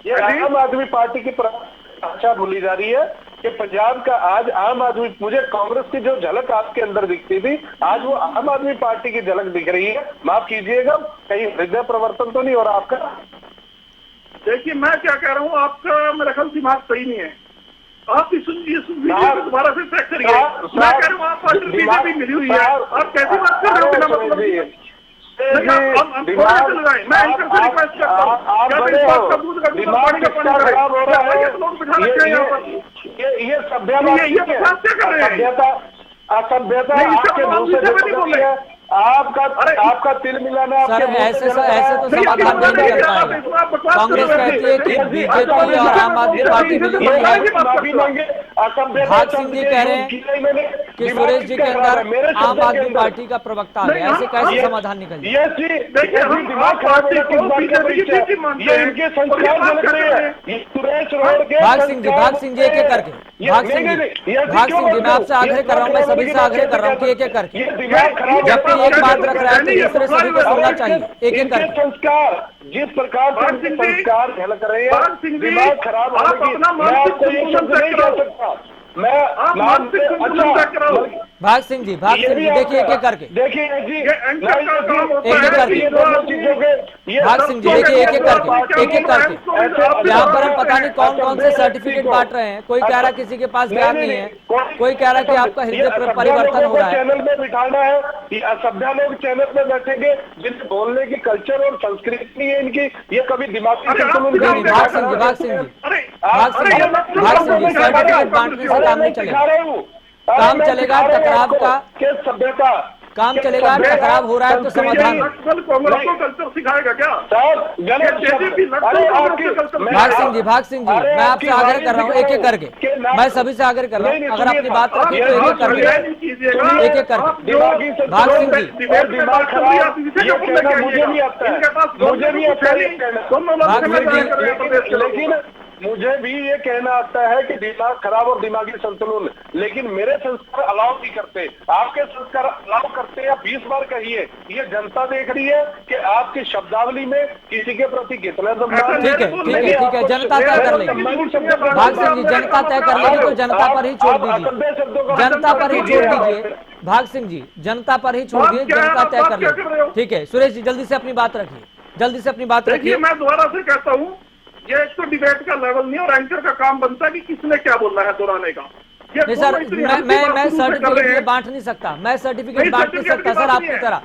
ये आम आदमी पार्टी की भाषा भूली जा रही है कि पंजाब का आज आम आदमी, मुझे कांग्रेस की जो झलक आपके अंदर दिखती थी आज वो आम आदमी पार्टी की झलक दिख रही है। माफ कीजिएगा, कहीं हृदय परिवर्तन तो नहीं हो रहा आपका? देखिए मैं क्या कह रहा हूँ, आपका मेरा ख्याल दिमाग सही नहीं है। आप इस वीडियो को दोबारा से चेक करिए। मैं कह रहा हूँ आप पार्टी बीजेपी मिली हुई है, आप कैसी बात कर रहे हो बिना मतलब? हम थोड़ा सा लगाएं, मैं इनसे रिक्वेस्ट करता हूँ, क्या इस बात का दूध का दूध पानी का पानी करें? लोग बिठा रखे हैं यहाँ पर। ये सभ्यता, ये बात क्या कर रहे हैं? असभ्यता आपके मुंह से निकलती है। आपका तिल मिलाना सर ऐसे तो समाधान नहीं निकल पाएगा। कांग्रेस कहती है कि बीजेपी और आम आदमी पार्टी मिली हुई है। भाग सिंह जी कह रहे हैं कि सुरेश जी के अंदर आम आदमी पार्टी का प्रवक्ता आ गया, ऐसे कैसे समाधान निकल जाए? भाग सिंह जी एक एक करके, भाग सिंह जी मैं आपसे आग्रह कर रहा हूँ, मैं सभी से आग्रह कर रहा हूँ कि एक एक करके, जबकि एक बात रख रहा है तो दूसरे सभी को सुनना चाहिए। एक एक करके संस्कार, जिस प्रकार से संस्कार झलक रहे हैं, दिमाग खराब होने की, मैं आपको ये शब्द नहीं कह सकता। मैं भाग सिंह जी देखिए एक एक करके, देखिए जी एक एक करके, भाग सिंह जी देखिए एक एक करके। यहाँ पर हम पता नहीं कौन कौन से सर्टिफिकेट बांट रहे हैं। कोई कह रहा है किसी के पास ज्ञान नहीं है, कोई कह रहा है कि आपका हृदय परिवर्तन हो रहा है। चैनल में बिठाना है, असभ्य लोग चैनल में बैठेंगे जिन्हें बोलने की कल्चर और संस्कृति नहीं है इनकी, ये कभी दिमागी भाग सिंह जी सर्टिफिकेट बांटने से काम नहीं चलेगा। काम चलेगा टकराव का, सभ्यता काम चलेगा, टकराव हो रहा है तो समाधान। कल्चर सिखाएगा क्या? भाग सिंह जी मैं आपसे आग्रह कर रहा हूँ एक एक करके, मैं सभी से आग्रह कर रहा हूँ, अगर अपनी बात रखी तो एक एक करके, एक एक करके। भाग सिंह जी दिमाग खराब, ये कहना मुझे भी आता है, मुझे भी आता है, भाग सिंह जी लेकिन मुझे भी ये कहना आता है कि दिमाग खराब और दिमागी संतुलन, लेकिन मेरे संस्कार अलाउ नहीं करते, आपके संस्कार अलाउ करते हैं। 20 बार कहिए, ये जनता देख रही है कि आपकी शब्दावली में किसी के प्रति कितना सम्मान ठीक है, जनता तय कर लेगी। भाग सिंह जी, जनता तय कर लेगी तो जनता पर ही छोड़ दीजिए, जनता पर ही छोड़ दीजिए। भाग सिंह जी, जनता पर ही छोड़ दीजिए, जनता तय कर लेगी। ठीक है सुरेश जी, जल्दी से अपनी बात रखिए, जल्दी से अपनी बात रखिए। मैं दोबारा से कहता हूँ, ये एक तो डिबेट का लेवल नहीं और एंकर का काम बनता है कि किसने क्या बोलना है दोहराने का। नहीं सर, मैं सर्टिफिकेट बांट नहीं सकता, मैं सर्टिफिकेट बांट नहीं सकता सर आपकी तरह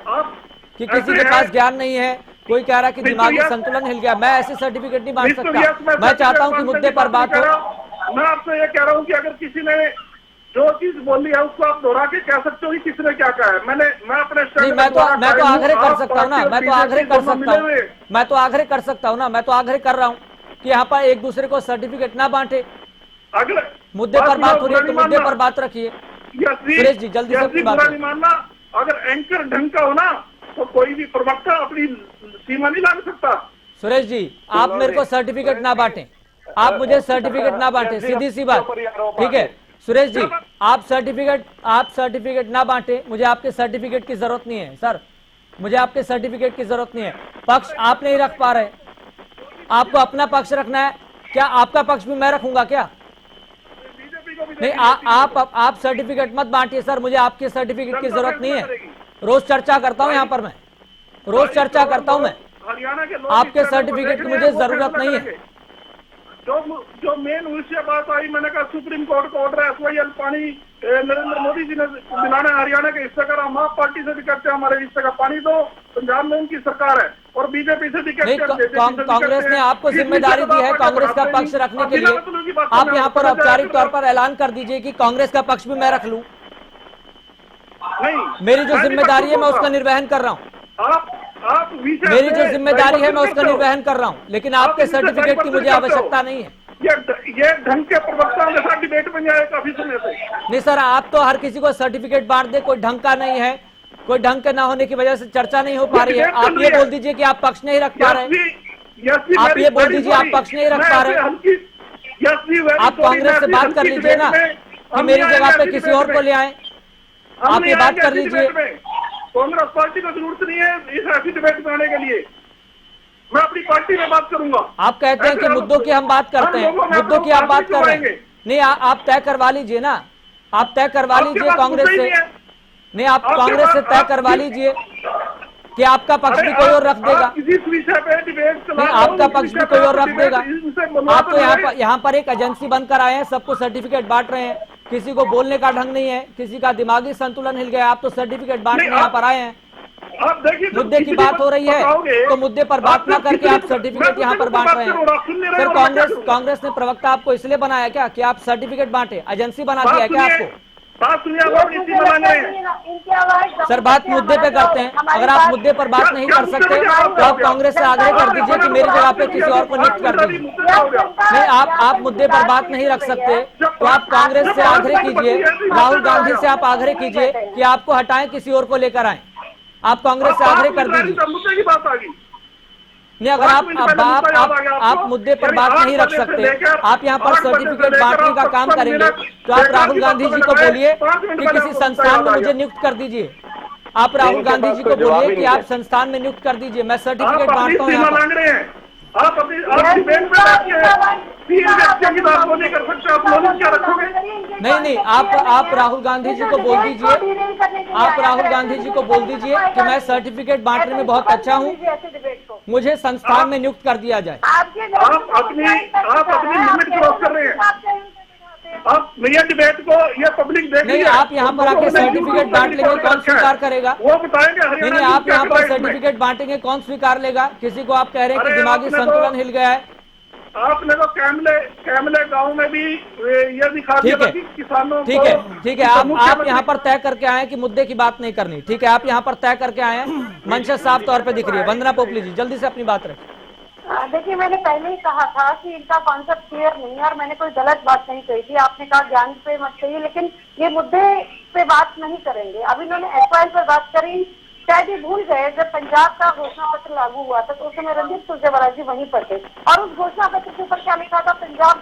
कि किसी के पास ज्ञान नहीं है, कोई कह रहा है कि दिमागी संतुलन हिल गया, मैं ऐसे सर्टिफिकेट नहीं बांट सकता। मैं चाहता हूं कि मुद्दे पर बात हो। मैं आपसे ये कह रहा हूं कि अगर किसी ने जो चीज बोली है उसको आप दोहरा के कह सकते हो कि किसने क्या कहा है। मैं अपने नहीं, मैं तो आग्रह कर सकता हूँ ना, मैं तो आग्रह कर सकता हूँ, मैं तो आग्रह कर सकता हूँ ना, मैं तो आग्रह कर रहा हूँ कि यहाँ पर एक दूसरे को सर्टिफिकेट ना बांटे। अगले मुद्दे पर बात हो रही है तो मुद्दे पर बात रखिए। सुरेश जी, जल्दी से अपनी बात नहीं मानना। अगर एंकर ढंग का हो ना तो कोई भी प्रवक्ता अपनी सीमा नहीं लान सकता। सुरेश जी, आप मेरे को सर्टिफिकेट ना बांटें, आप मुझे सर्टिफिकेट ना बांटें, सीधी सी बात। ठीक है सुरेश जी, आप सर्टिफिकेट ना बांटे, मुझे आपके सर्टिफिकेट की जरूरत नहीं है सर, मुझे आपके सर्टिफिकेट की जरूरत नहीं है। पक्ष आप नहीं रख पा रहे, आपको अपना पक्ष रखना है, क्या आपका पक्ष भी मैं रखूंगा क्या? नहीं, आप सर्टिफिकेट मत बांटिए सर, मुझे आपके सर्टिफिकेट की जरूरत नहीं है। रोज चर्चा करता हूं यहाँ पर, मैं रोज चर्चा करता हूं, मैं आपके सर्टिफिकेट की मुझे जरूरत नहीं है। जो मेन विषय बात आई, मैंने कहा सुप्रीम कोर्ट का ऑर्डर SYL पानी नरेंद्र मोदी जी ने दिलाना है हरियाणा के हिस्से का। हम आप पार्टी से भी कहते हैं हमारे हिस्से का पानी दो, पंजाब में उनकी सरकार है और बीजेपी से भी कहते हैं। कांग्रेस ने आपको जिम्मेदारी दी है कांग्रेस का पक्ष रखने के लिए, आप यहाँ पर औपचारिक तौर पर ऐलान कर दीजिए कि कांग्रेस का पक्ष भी मैं रख लूं। नहीं, मेरी जो जिम्मेदारी है मैं उसका निर्वहन कर रहा हूँ, मेरी जो जिम्मेदारी है मैं उसका निर्वहन कर रहा हूँ, लेकिन आपके सर्टिफिकेट की मुझे आवश्यकता नहीं है। ये ढंग के प्रवक्ताओं के साथ डिबेट में जाए काफी समय से। नहीं सर, आप तो हर किसी को सर्टिफिकेट बांट दे, कोई ढंग का नहीं है, कोई ढंग के ना होने की वजह से चर्चा नहीं हो पा रही है। आप ये बोल दीजिए कि आप पक्ष नहीं रख पा रहे, आप ये बोल दीजिए आप पक्ष नहीं रख पा रहे। आप कांग्रेस से बात कर लीजिए ना कि मेरी जगह पे किसी और को ले आए, आप ये बात कर लीजिए। कांग्रेस पार्टी को जरूरत नहीं है इस ऐसी डिबेट में आने के लिए, मैं अपनी पार्टी में बात करूंगा। आप कहते हैं कि मुद्दों की हम बात करते हैं, मुद्दों की आप बात कर रहे हैं। नहीं, आप तय करवा लीजिए ना, आप तय करवा लीजिए कांग्रेस से। नहीं, आप कांग्रेस से तय करवा लीजिए कि आपका पक्ष भी कोई और रख देगा। नहीं, आपका पक्ष भी कोई और रख देगा। आप तो यहाँ पर एक एजेंसी बनकर आए हैं, सबको सर्टिफिकेट बांट रहे हैं, किसी को बोलने का ढंग नहीं है, किसी का दिमागी संतुलन हिल गया, आप तो सर्टिफिकेट बांटने यहाँ पर आए हैं। मुद्दे की बात हो रही है तो मुद्दे पर बात ना करके आप सर्टिफिकेट यहाँ पर बांट रहे हैं। सर, कांग्रेस ने प्रवक्ता आपको इसलिए बनाया क्या कि आप सर्टिफिकेट बांटे? एजेंसी बना दिया क्या आपको? सर, बात मुद्दे पे करते हैं। अगर आप मुद्दे पर बात नहीं कर सकते तो आप कांग्रेस से आग्रह कर दीजिए कि मेरी जगह पे किसी और को नियुक्त कर दीजिए। नहीं, आप मुद्दे पर बात नहीं रख सकते तो आप कांग्रेस से आग्रह कीजिए, राहुल गांधी से आप आग्रह कीजिए कि आपको हटाएं, किसी और को लेकर आए। आप कांग्रेस से आग्रह कर दीजिए। मुद्दे की बात आ गई नहीं, अगर आप मुद्दे पर बात नहीं रख सकते, आप यहाँ पर सर्टिफिकेट बांटने का काम करेंगे तो आप राहुल गांधी जी को बोलिए कि किसी संस्थान में मुझे नियुक्त कर दीजिए। आप राहुल गांधी जी को बोलिए कि आप संस्थान में नियुक्त कर दीजिए, मैं सर्टिफिकेट बांटता हूँ यहाँ पर। आप नहीं, आप राहुल गांधी जी को बोल दीजिए, आप राहुल गांधी जी को बोल दीजिए कि मैं सर्टिफिकेट बांटने में बहुत अच्छा हूँ, मुझे संस्थान में नियुक्त कर दिया जाए। आप अपनी लिमिट क्रॉस कर रहे हैं। आप ये डिबेट को ये पब्लिक देख नहीं, आप यहाँ पर आके सर्टिफिकेट बांट लेंगे, कौन स्वीकार करेगा? वो बताएंगे। नहीं, आप यहाँ पर सर्टिफिकेट बांटेंगे, कौन स्वीकार लेगा? किसी को आप कह रहे हैं कि दिमागी संतुलन हिल गया है। आपने तो कैमले गांव में भी ये दिखा दिया कि किसानों ठीक है, आप यहाँ पर तय करके आए कि मुद्दे की बात नहीं करनी। ठीक है, आप यहाँ पर तय करके आए हैं, मंशा साफ तौर पे दिख रही है। वंदना पोपली जी, जल्दी से अपनी बात रखें। देखिए, मैंने पहले ही कहा था कि इनका कॉन्सेप्ट क्लियर नहीं है और मैंने कोई गलत बात नहीं कही थी। आपने कहा ज्ञान पे मत कहिए, लेकिन ये मुद्दे पे बात नहीं करेंगे। अब इन्होंने SYL पर बात करी, शायद ये भूल गए जब पंजाब का घोषणा पत्र लागू हुआ था तो उस समय रणदीप सुरजेवाला जी वहीं पर थे और उस घोषणा पत्र के ऊपर क्या लिखा था? पंजाब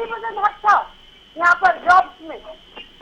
40% हक था यहाँ पर जॉब्स में,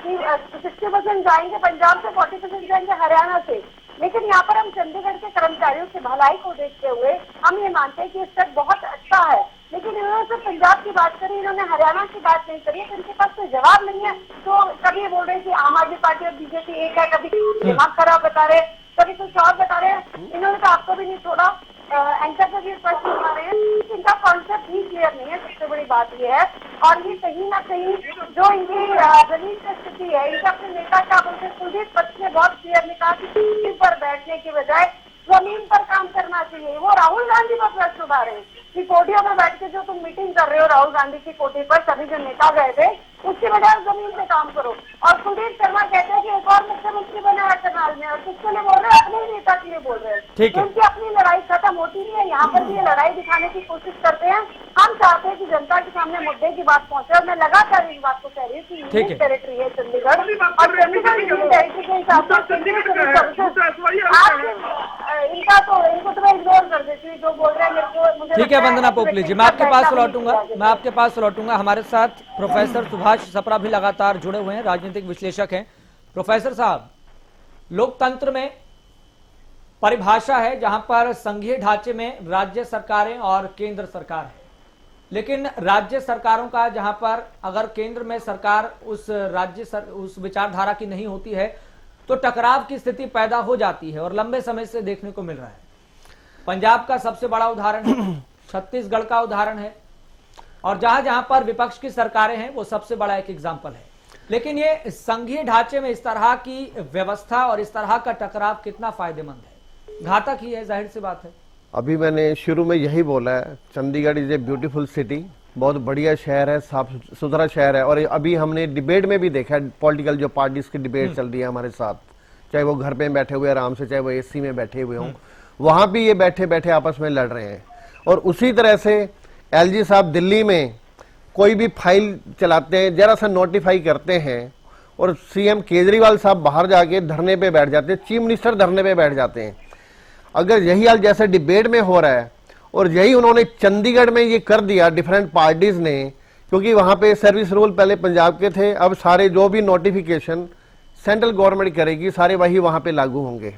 60% जाएंगे पंजाब से, 40% जाएंगे हरियाणा से। लेकिन यहाँ पर हम चंडीगढ़ के कर्मचारियों की भलाई को देखते हुए हम ये मानते हैं कि स्टेप बहुत अच्छा है, लेकिन इन्होंने सिर्फ पंजाब की बात करी, इन्होंने हरियाणा की बात नहीं करी, तो इनके पास कोई जवाब नहीं है। तो कभी बोल रहे कि आम आदमी पार्टी और बीजेपी एक है, कभी दिमाग खराब बता रहे, कभी कुछ और बता रहे हैं। इन्होंने तो आपको भी नहीं छोड़ा, एंकर पर भी प्रश्न उठा रहे हैं, इनका कॉन्सेप्ट ही क्लियर नहीं है। सबसे बड़ी बात ये है, और ये कहीं ना कहीं जो इनकी जमीन की स्थिति है, इनका अपने नेता क्या बोलते हैं, कुलदीप पक्ष ने बहुत क्लियर ने कहा कि कुर्सी पर बैठने की बजाय जमीन पर काम करना चाहिए। वो राहुल गांधी पर प्रश्न उठा रहे हैं कि पोडियम में बैठ के जो तुम मीटिंग कर रहे हो राहुल गांधी की कोठी पर, सभी जो नेता गए थे, उसकी बजाय जमीन पे काम करो। और कुलदीप शर्मा कहते हैं कि एक और मुख्यमंत्री बना है करनाल में, और किसके लिए बोल रहे हैं, अपने ही नेता के लिए बोल रहे हैं। ठीक है, उनकी अपनी लड़ाई खत्म होती नहीं है, यहाँ पर भी ये लड़ाई दिखाने की कोशिश करते हैं। हम चाहते हैं कि जनता के सामने मुद्दे की बात पहुंचे, और मैं लगातार इस बात को कह रही हूँ कि यूनिक टेरिटरी है चंडीगढ़, और चंडीगढ़ यूनिक टेरिटरी के हिसाब से इनको तो मैं इग्नोर कर देती हूँ जो बोल रहे हैं मेरे को। ठीक है वंदना पोपली जी, मैं आपके पास लौटूंगा। हमारे साथ प्रोफेसर सुभाष सप्रा भी लगातार जुड़े हुए हैं, राजनीतिक विश्लेषक हैं। प्रोफेसर साहब, लोकतंत्र में परिभाषा है जहां पर संघीय ढांचे में राज्य सरकारें और केंद्र सरकार है, लेकिन राज्य सरकारों का जहां पर अगर केंद्र में सरकार उस विचारधारा की नहीं होती है तो टकराव की स्थिति पैदा हो जाती है, और लंबे समय से देखने को मिल रहा है। पंजाब का सबसे बड़ा उदाहरण है, छत्तीसगढ़ का उदाहरण है, और जहां जहां पर विपक्ष की सरकारें हैं वो सबसे बड़ा एक एग्जाम्पल है। लेकिन ये संघीय ढांचे में इस तरह की व्यवस्था और इस तरह का टकराव कितना फायदेमंद है? घातक ही है, जाहिर सी बात है। अभी मैंने शुरू में यही बोला है, Chandigarh is a beautiful city, बहुत बढ़िया शहर है, साफ सुथरा शहर है। और अभी हमने डिबेट में भी देखा है, पॉलिटिकल जो पार्टीज की डिबेट चल रही है हमारे साथ, चाहे वो घर पे बैठे हुए आराम से, चाहे वो एसी में बैठे हुए हों, वहां भी ये बैठे बैठे आपस में लड़ रहे हैं। और उसी तरह से एलजी साहब दिल्ली में कोई भी फाइल चलाते हैं, जरा सा नोटिफाई करते हैं, और सीएम केजरीवाल साहब बाहर जाके धरने पे बैठ जाते हैं, चीफ मिनिस्टर धरने पे बैठ जाते हैं। अगर यही हाल जैसे डिबेट में हो रहा है, और यही उन्होंने चंडीगढ़ में ये कर दिया डिफरेंट पार्टीज ने, क्योंकि वहां पे सर्विस रूल पहले पंजाब के थे, अब सारे जो भी नोटिफिकेशन सेंट्रल गवर्नमेंट करेगी सारे वही वहां पे लागू होंगे।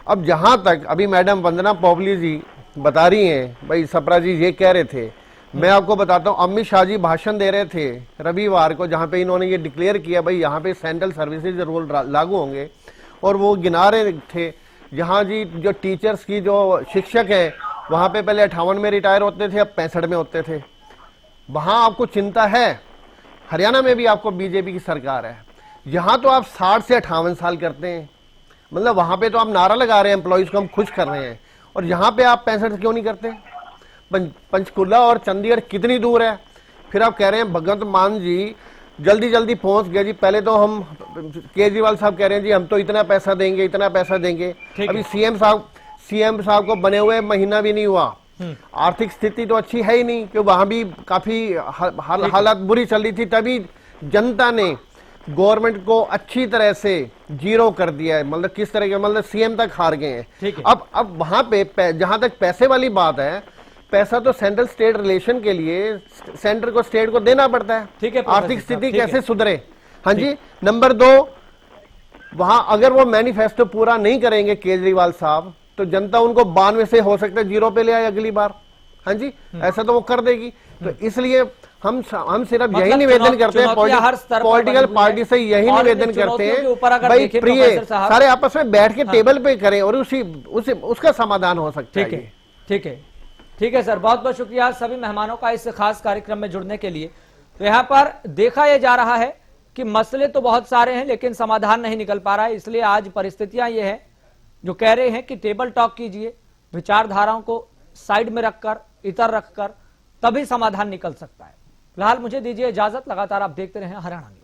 अब जहां तक अभी मैडम वंदना पोपली जी बता रही हैं, भाई सप्रा जी ये कह रहे थे, मैं आपको बताता हूं, अमित शाह जी भाषण दे रहे थे रविवार को, जहां पे इन्होंने ये डिक्लेयर किया भाई यहाँ पे सेंट्रल सर्विसेज रूल लागू होंगे, और वो गिना रहे थे जहां जी जो टीचर्स की जो शिक्षक है वहां पे पहले 58 में रिटायर होते थे, अब 65 में होते थे। वहां आपको चिंता है, हरियाणा में भी आपको बीजेपी की सरकार है, यहां तो आप 60 से 58 साल करते हैं, मतलब वहां पे तो आप नारा लगा रहे हैं एम्प्लॉइज को हम खुश कर रहे हैं, और यहां पे आप 65 क्यों नहीं करते? पंचकुला और चंडीगढ़ कितनी दूर है? फिर आप कह रहे हैं भगवंत मान जी जल्दी जल्दी पहुंच गए जी, पहले तो हम केजरीवाल साहब कह रहे हैं जी हम तो इतना पैसा देंगे, इतना पैसा देंगे, अभी सीएम साहब को बने हुए महीना भी नहीं हुआ, आर्थिक स्थिति तो अच्छी है ही नहीं, कि वहां भी काफी हालात बुरी चल रही थी, तभी जनता ने गवर्नमेंट को अच्छी तरह से जीरो कर दिया है, मतलब किस तरह के, मतलब सीएम तक हार गए हैं। अब वहां पे जहां तक पैसे वाली बात है, पैसा तो सेंट्रल स्टेट रिलेशन के लिए सेंटर को स्टेट को देना पड़ता है, ठीक है, आर्थिक स्थिति कैसे सुधरे। हाँ जी। नंबर 2, वहां अगर वो मैनिफेस्टो पूरा नहीं करेंगे केजरीवाल साहब, तो जनता उनको 92 से हो सकता है जीरो पे ले आए अगली बार। हाँ जी, ऐसा तो वो कर देगी। तो इसलिए हम सिर्फ यही निवेदन करते हैं पॉलिटिकल पार्टी से, यही निवेदन करते हैं भाई प्रिय सारे आपस में बैठ के टेबल पे करें और उसका समाधान हो सकता है। ठीक है सर, बहुत बहुत शुक्रिया सभी मेहमानों का इस खास कार्यक्रम में जुड़ने के लिए। तो यहाँ पर देखा यह जा रहा है कि मसले तो बहुत सारे हैं लेकिन समाधान नहीं निकल पा रहा है, इसलिए आज परिस्थितियां ये है जो कह रहे हैं कि टेबल टॉक कीजिए, विचारधाराओं को साइड में रखकर, इतर रखकर, तभी समाधान निकल सकता है। फिलहाल मुझे दीजिए इजाजत, लगातार आप देखते रहें हरियाणा न्यूज।